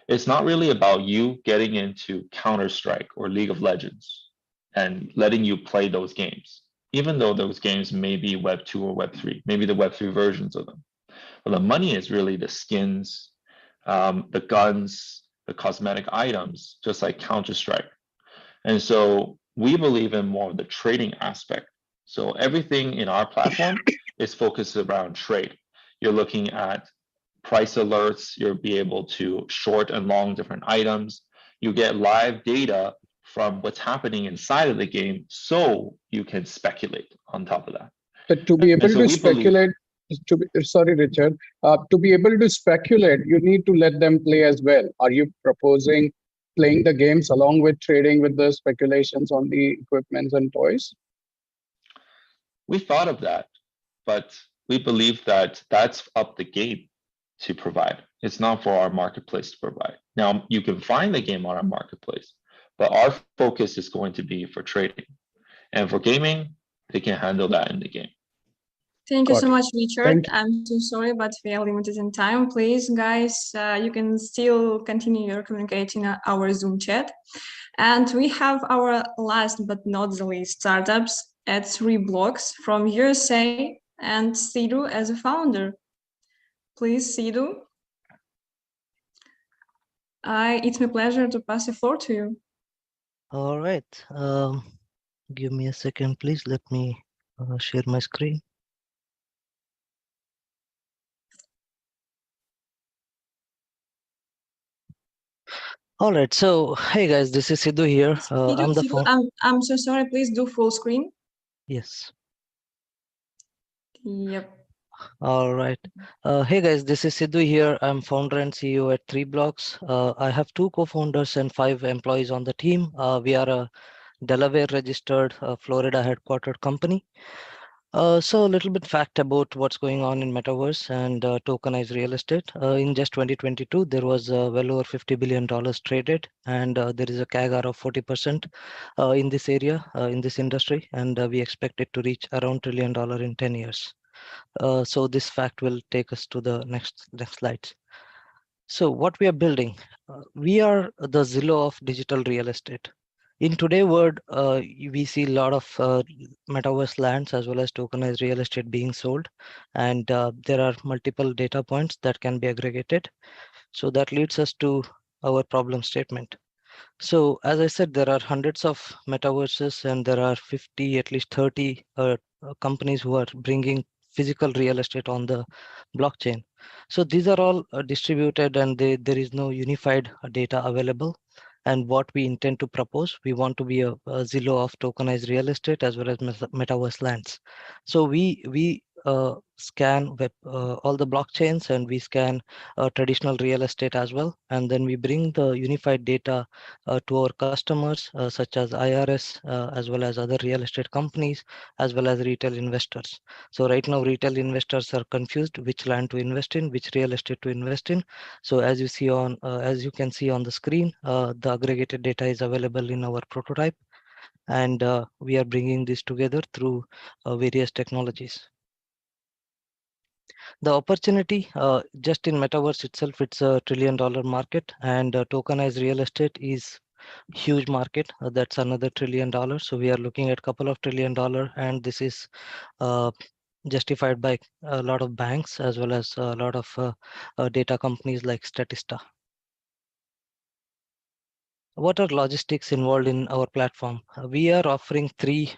It's not really about you getting into Counter-Strike or League of Legends and letting you play those games, even though those games may be Web 2 or Web 3, maybe the Web 3 versions of them. But the money is really the skins, the guns, the cosmetic items, just like Counter-Strike. And so we believe in more of the trading aspect. So everything in our platform is focused around trade. You're looking at price alerts, you'll be able to short and long different items. You get live data from what's happening inside of the game, so you can speculate on top of that. But to be able so to we believe- speculate, sorry, Richard, to be able to speculate, you need to let them play as well. Are you proposing playing the games along with trading with the speculations on the equipments and toys? We thought of that, but we believe that that's up the game to provide. It's not for our marketplace to provide. Now, you can find the game on our marketplace, but our focus is going to be for trading. And for gaming, they can handle that in the game. Thank you so much, Thank Richard. I'm so sorry, but we are limited in time. Please, guys, you can still continue your communicating our Zoom chat. And we have our last but not the least startups at 3 Blocks from USA and Sidhu as a founder. Please, Sidhu. It's my pleasure to pass the floor to you. All right. Give me a second, please. Let me share my screen. All right. So, hey guys, this is Sidhu here. I'm the Sidhu, I'm so sorry. Please do full screen. Yes. Yep. All right. Hey guys, this is Sidhu here. I'm founder and CEO at 3 Blocks. I have 2 co-founders and 5 employees on the team. We are a Delaware registered, Florida headquartered company. So a little bit fact about what's going on in Metaverse and tokenized real estate. In just 2022, there was well over $50 billion traded, and there is a CAGR of 40% in this area, in this industry, and we expect it to reach around $1 trillion in 10 years. So this fact will take us to the next slides. So what we are building, we are the Zillow of digital real estate. In today's world, we see a lot of metaverse lands as well as tokenized real estate being sold, and there are multiple data points that can be aggregated. So that leads us to our problem statement. So as I said, there are hundreds of metaverses, and there are 50, at least 30 companies who are bringing physical real estate on the blockchain. So these are all distributed, and there is no unified data available. And what we intend to propose, we want to be a Zillow of tokenized real estate as well as metaverse lands. So we scan all the blockchains, and we scan traditional real estate as well. And then we bring the unified data to our customers, such as IRS, as well as other real estate companies, as well as retail investors. So right now, retail investors are confused which land to invest in, which real estate to invest in. So as you see on, as you can see on the screen, the aggregated data is available in our prototype, and we are bringing this together through various technologies. The opportunity just in metaverse itself, it's a $1 trillion market, and tokenized real estate is huge market. That's another $1 trillion. So we are looking at a couple of $1 trillion, and this is justified by a lot of banks as well as a lot of data companies like Statista. What are logistics involved in our platform? We are offering 3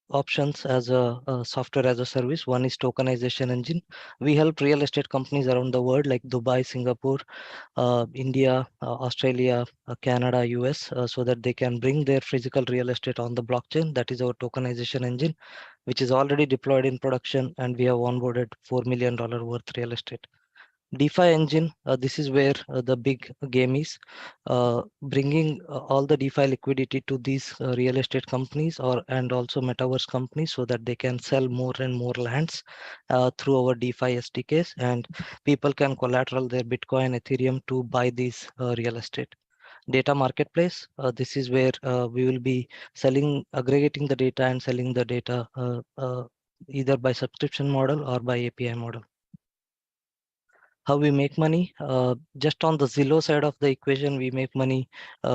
options as a software as a service. One is tokenization engine. We help real estate companies around the world like Dubai, Singapore, India, Australia, Canada, US, so that they can bring their physical real estate on the blockchain. That is our tokenization engine, which is already deployed in production, and we have onboarded $4 million worth real estate. DeFi engine, this is where the big game is, bringing all the DeFi liquidity to these real estate companies and also metaverse companies, so that they can sell more and more lands through our DeFi SDKs, and people can collateral their Bitcoin, Ethereum to buy these real estate. Data marketplace, this is where we will be aggregating the data and selling the data either by subscription model or by API model. How we make money? Just on the Zillow side of the equation, we make money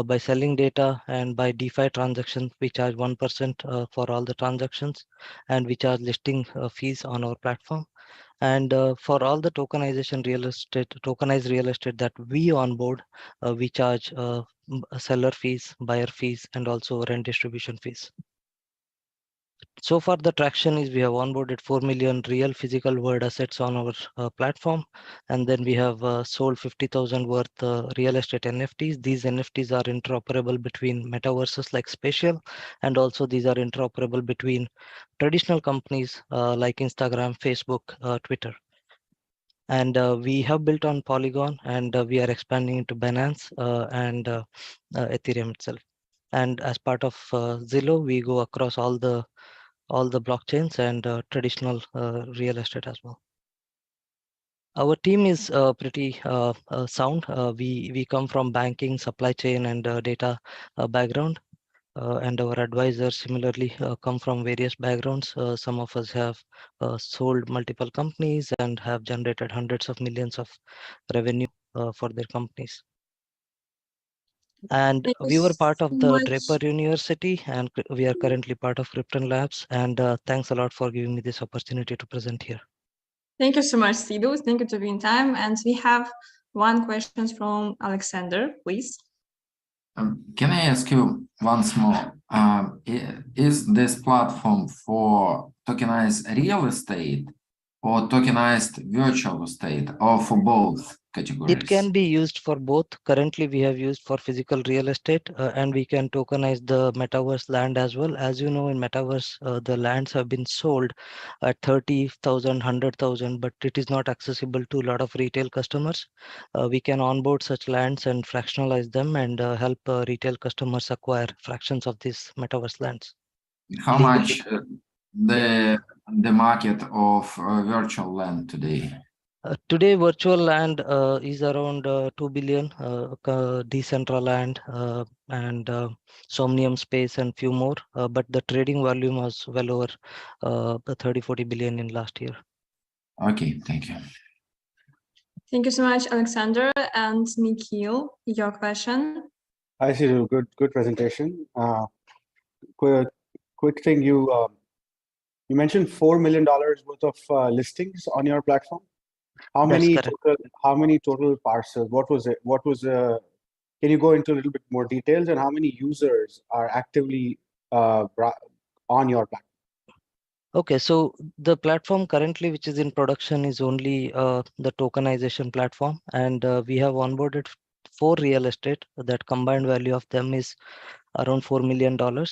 by selling data, and by DeFi transactions, we charge 1% for all the transactions, and we charge listing fees on our platform. And for all the tokenized real estate that we onboard, we charge seller fees, buyer fees, and also rent distribution fees. So far, the traction is we have onboarded 4 million real physical world assets on our platform. And then we have sold 50,000 worth real estate NFTs. These NFTs are interoperable between metaverses like Spatial, and also these are interoperable between traditional companies like Instagram, Facebook, Twitter. And we have built on Polygon, and we are expanding into Binance and Ethereum itself. And as part of Zillow, we go across all the blockchains and traditional real estate as well. Our team is pretty sound. We come from banking, supply chain, and data background. And our advisors similarly come from various backgrounds. Some of us have sold multiple companies and have generated hundreds of millions of revenue for their companies. And Thank you we were part so of the much. Draper University, and we are currently part of Krypton Labs. And thanks a lot for giving me this opportunity to present here. Thank you so much, Sidhu. Thank you to be in time. And we have one question from Alexander, please. Can I ask you once more? Is this platform for tokenized real estate or tokenized virtual estate, or for both categories? It can be used for both. Currently, we have used for physical real estate, and we can tokenize the metaverse land as well. As you know, in metaverse, the lands have been sold at 30,000, 100,000, but it is not accessible to a lot of retail customers. We can onboard such lands and fractionalize them and help retail customers acquire fractions of these metaverse lands. How much the market of virtual land today? Today, virtual land is around 2 billion, Decentraland and Somnium Space and few more. But the trading volume was well over 30-40 billion in last year. Okay, thank you. Thank you so much, Alexander. And Nikhil, your question. Hi, Sidhu. Good presentation. Quick thing, you mentioned $4 million worth of listings on your platform. How many total parcels? What was it? Can you go into a little bit more details, and how many users are actively on your platform? Okay, so the platform currently which is in production is only the tokenization platform, and we have onboarded 4 real estate. That combined value of them is around $4 million.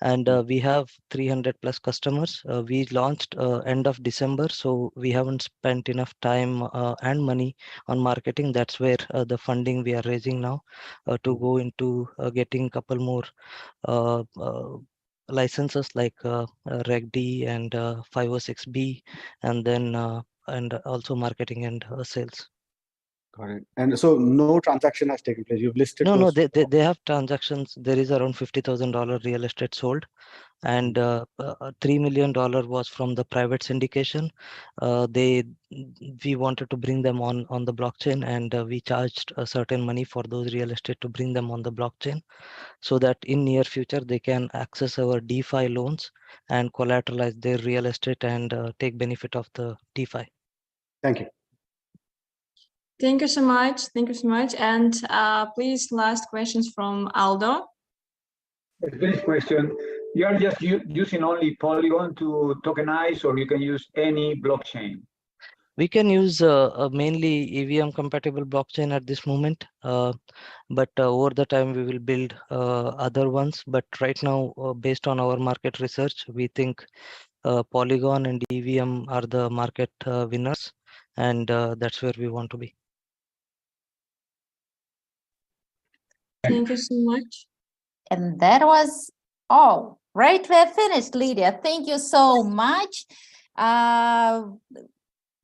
And we have 300 plus customers. We launched end of December, so we haven't spent enough time and money on marketing. That's where the funding we are raising now to go into getting a couple more licenses like Reg D and 506B, and then and also marketing and sales. Got it. And so no transaction has taken place. You've listed No, those. they have transactions. There is around $50,000 real estate sold, and $3 million was from the private syndication. We wanted to bring them on the blockchain, and we charged a certain money for those real estate to bring them on the blockchain, so that in near future they can access our DeFi loans and collateralize their real estate and take benefit of the DeFi. Thank you. Thank you so much. Thank you so much. And please, last questions from Aldo. This question, you are just using only Polygon to tokenize, or you can use any blockchain? We can use mainly EVM compatible blockchain at this moment, but over the time we will build other ones. But right now, based on our market research, we think Polygon and EVM are the market winners, and that's where we want to be. Thank you so much. And that was all. Right, we're finished, Lydia. Thank you so much.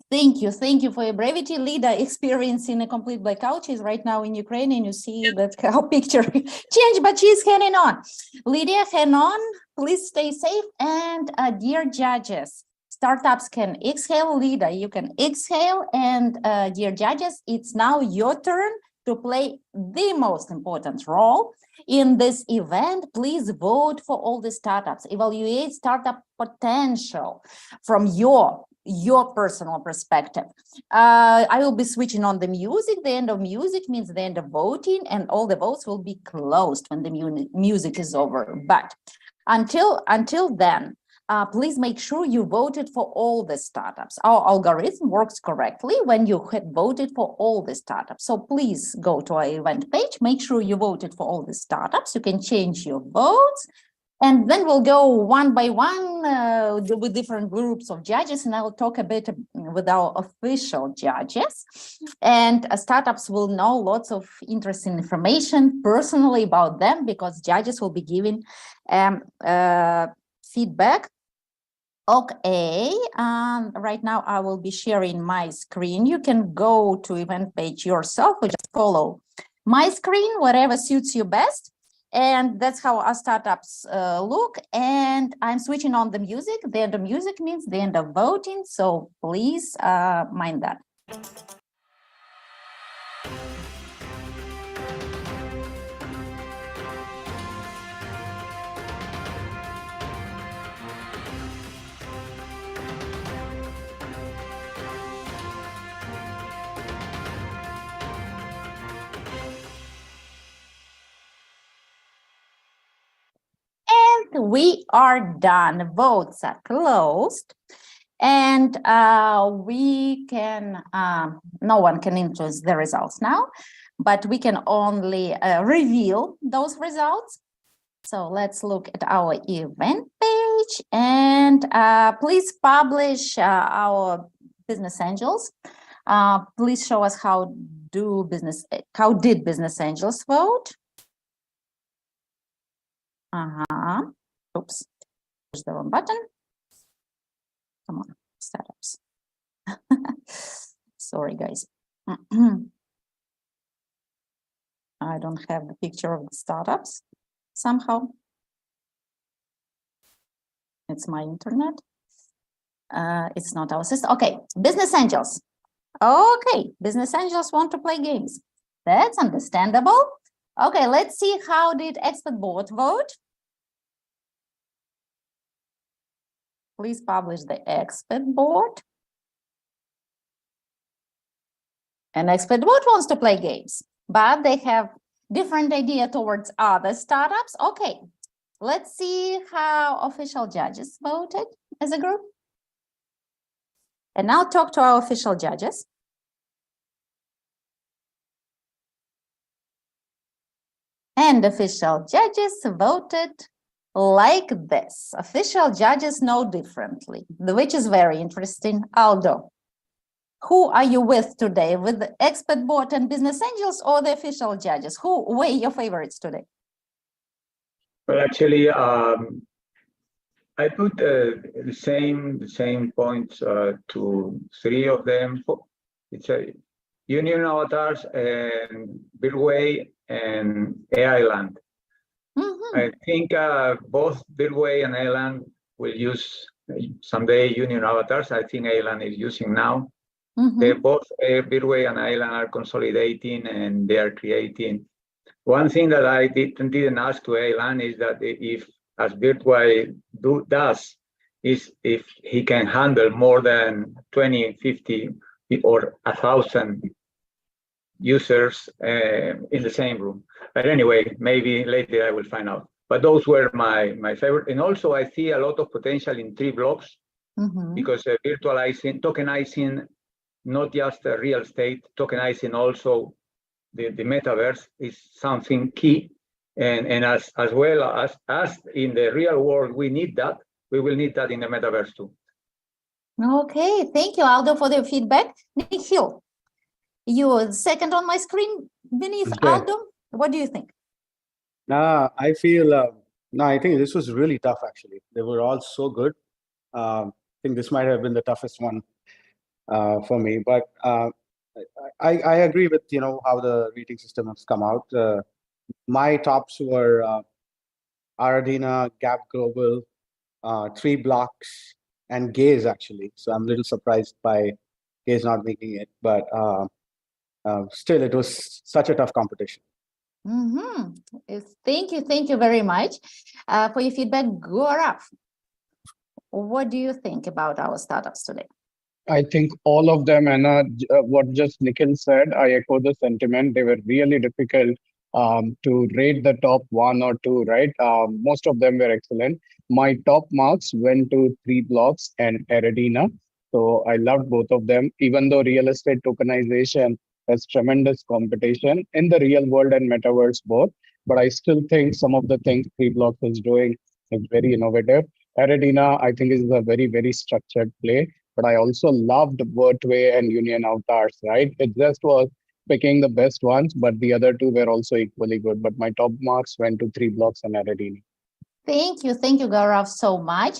Thank you for your brevity. Lydia experiencing a complete blackout. She's right now in Ukraine, and you see that how picture changed, but she's hanging on. Lydia, hang on. Please stay safe. And dear judges, startups can exhale. Lydia, you can exhale. And dear judges, it's now your turn to play the most important role in this event. Please vote for all the startups. Evaluate startup potential from your personal perspective. I will be switching on the music. The end of music means the end of voting, and all the votes will be closed when the music is over. But until then, please make sure you voted for all the startups. Our algorithm works correctly when you had voted for all the startups. So please go to our event page, make sure you voted for all the startups. You can change your votes. And then we'll go one by one with different groups of judges, and I will talk a bit with our official judges. And startups will know lots of interesting information personally about them, because judges will be giving feedback. Okay, right now I will be sharing my screen. You can go to event page yourself or just follow my screen, whatever suits you best. And that's how our startups look. And I'm switching on the music. The end of music means the end of voting. So please mind that. We are done. Votes are closed, and we can, no one can influence the results now, but we can only reveal those results. So let's look at our event page, and please publish our business angels. Please show us how did business angels vote? Oops, push the wrong button. Come on, startups. Sorry, guys. I don't have the picture of the startups somehow. It's my internet. It's not our system. Okay, business angels. Okay, business angels want to play games. That's understandable. Okay, let's see how did expert board vote. Please publish the expert board. An expert board wants to play games, but they have different idea towards other startups. Okay, let's see how official judges voted as a group. And now talk to our official judges. And official judges voted like this. Official judges know differently, which is very interesting. Aldo, who are you with today? With the expert board and business angels or the official judges? Who were your favorites today? Well, actually, I put the same points to three of them. It's a Union Avatars and Birdway and AI Land. I think both Birdway and Island will use someday Union Avatars. I think Island is using now. They both Birdway and Island are consolidating, and they are creating. One thing that I didn't ask to Island is that if, as Birdway does, is if he can handle more than 20, 50, or 1,000 users in the same room. But anyway, maybe later I will find out. But those were my favorite. And also I see a lot of potential in 3 blocks because virtualizing, tokenizing, not just the real estate, tokenizing also the metaverse is something key. And as well as in the real world, we need that. We will need that in the metaverse too. Okay, thank you, Aldo, for the feedback. Nikhil, you're second on my screen beneath Aldo. What do you think? I feel, I think this was really tough, actually. They were all so good. I think this might have been the toughest one for me, but I agree with, how the rating system has come out. My tops were Aradina, Gap Global, 3 Blocks, and Gaze, actually. So I'm a little surprised by Gaze not making it, but still, it was such a tough competition. Thank you very much for your feedback. Gaurav, what do you think about our startups today? I think all of them, and what just Nikhil said, I echo the sentiment. They were really difficult. to rate the top one or two, right? Most of them were excellent. My top marks went to 3Blocks and Eredina. So I loved both of them, even though real estate tokenization has tremendous competition in the real world and metaverse both. But I still think some of the things 3Blocks is doing is very innovative. Eredina, I think, is a very, very structured play. But I also loved Vertway and Union Avatars, right? It just was picking the best ones, but the other two were also equally good. But my top marks went to 3Blocks and Eredina. Thank you, Gaurav, so much.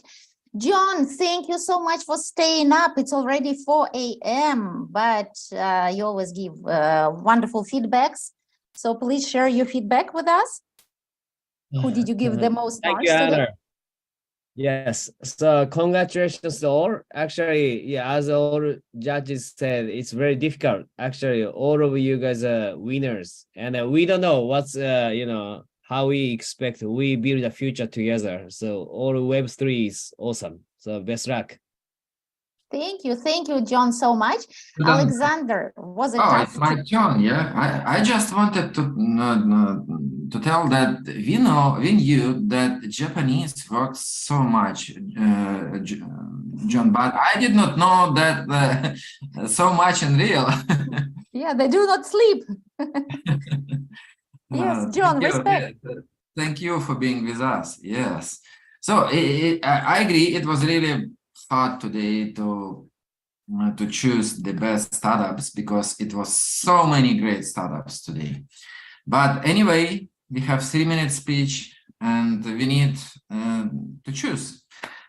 John, thank you so much for staying up. It's already 4 a.m., but you always give wonderful feedbacks. So please share your feedback with us. Who did you give the most Thank marks you, today? Anna. Yes, so congratulations to all. Actually, yeah, as all judges said, it's very difficult. Actually, all of you guys are winners, and we don't know what's how we expect we build a future together. So all Web3 is awesome. So best luck. Thank you, John, so much. Alexander, was it Oh, tough? it's my turn, yeah. I just wanted to tell that we knew that Japanese works so much, John, but I did not know that so much in real. Yeah, they do not sleep. Yes, John, respect. Thank you for being with us. Yes. So I agree. It was really hard today to choose the best startups because it was so many great startups today. But anyway, we have 3-minute speech and we need to choose.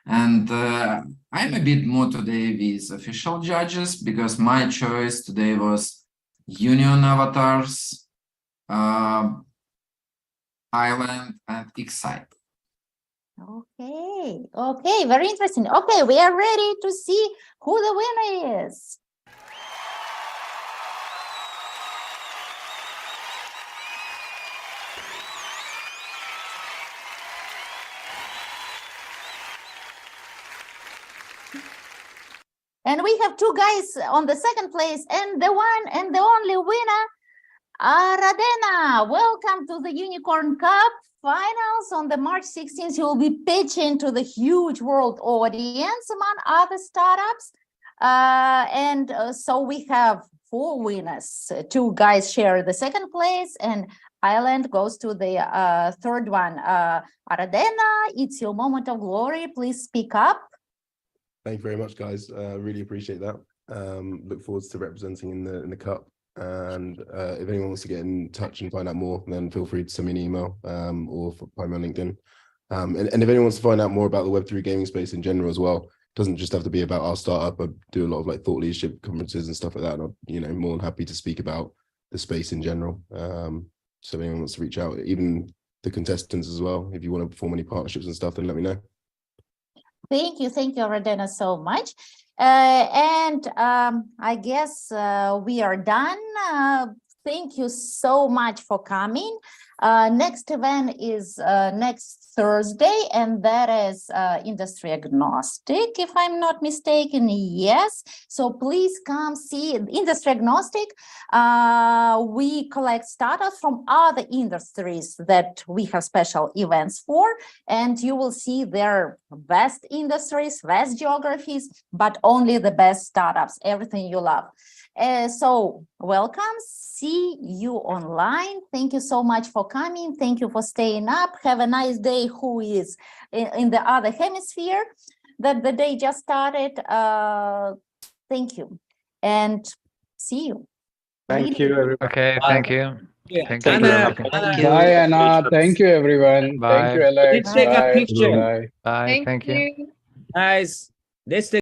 And I'm a bit more today with official judges because my choice today was Union Avatars, Island, and Excite. Okay, very interesting. Okay, we are ready to see who the winner is. And we have two guys on the second place, and the one and the only winner, Aradena. Welcome to the Unicorn Cup finals on the March 16th. You will be pitching to the huge world audience among other startups. So we have 4 winners. 2 guys share the second place, and Island goes to the third one. Aradena, it's your moment of glory. Please speak up. Thank you very much, guys. Really appreciate that. Look forward to representing in the cup. And if anyone wants to get in touch and find out more, then feel free to send me an email or find me on LinkedIn. And if anyone wants to find out more about the Web3 gaming space in general as well, it doesn't just have to be about our startup. I do a lot of like thought leadership conferences and stuff like that. And I'm more than happy to speak about the space in general. So if anyone wants to reach out, even the contestants as well, if you want to form any partnerships and stuff, then let me know. Thank you, Rodena, so much. I guess we are done. Thank you so much for coming. Next event is next Thursday, and that is industry agnostic, if I'm not mistaken. Yes, so please come see industry agnostic. We collect startups from other industries that we have special events for, and you will see their best industries, best geographies, but only the best startups, everything you love. So welcome, see you online. Thank you so much for coming. Thank you for staying up. Have a nice day who is in the other hemisphere that the day just started. Thank you and see you. Thank you, everybody. Okay, thank you. Thank you. Anna, Thank you. Bye, Anna. Thank you, everyone. Bye. Thank you, Alex. Let's take a Bye. picture. Bye. Bye. Thank you. Guys, let's take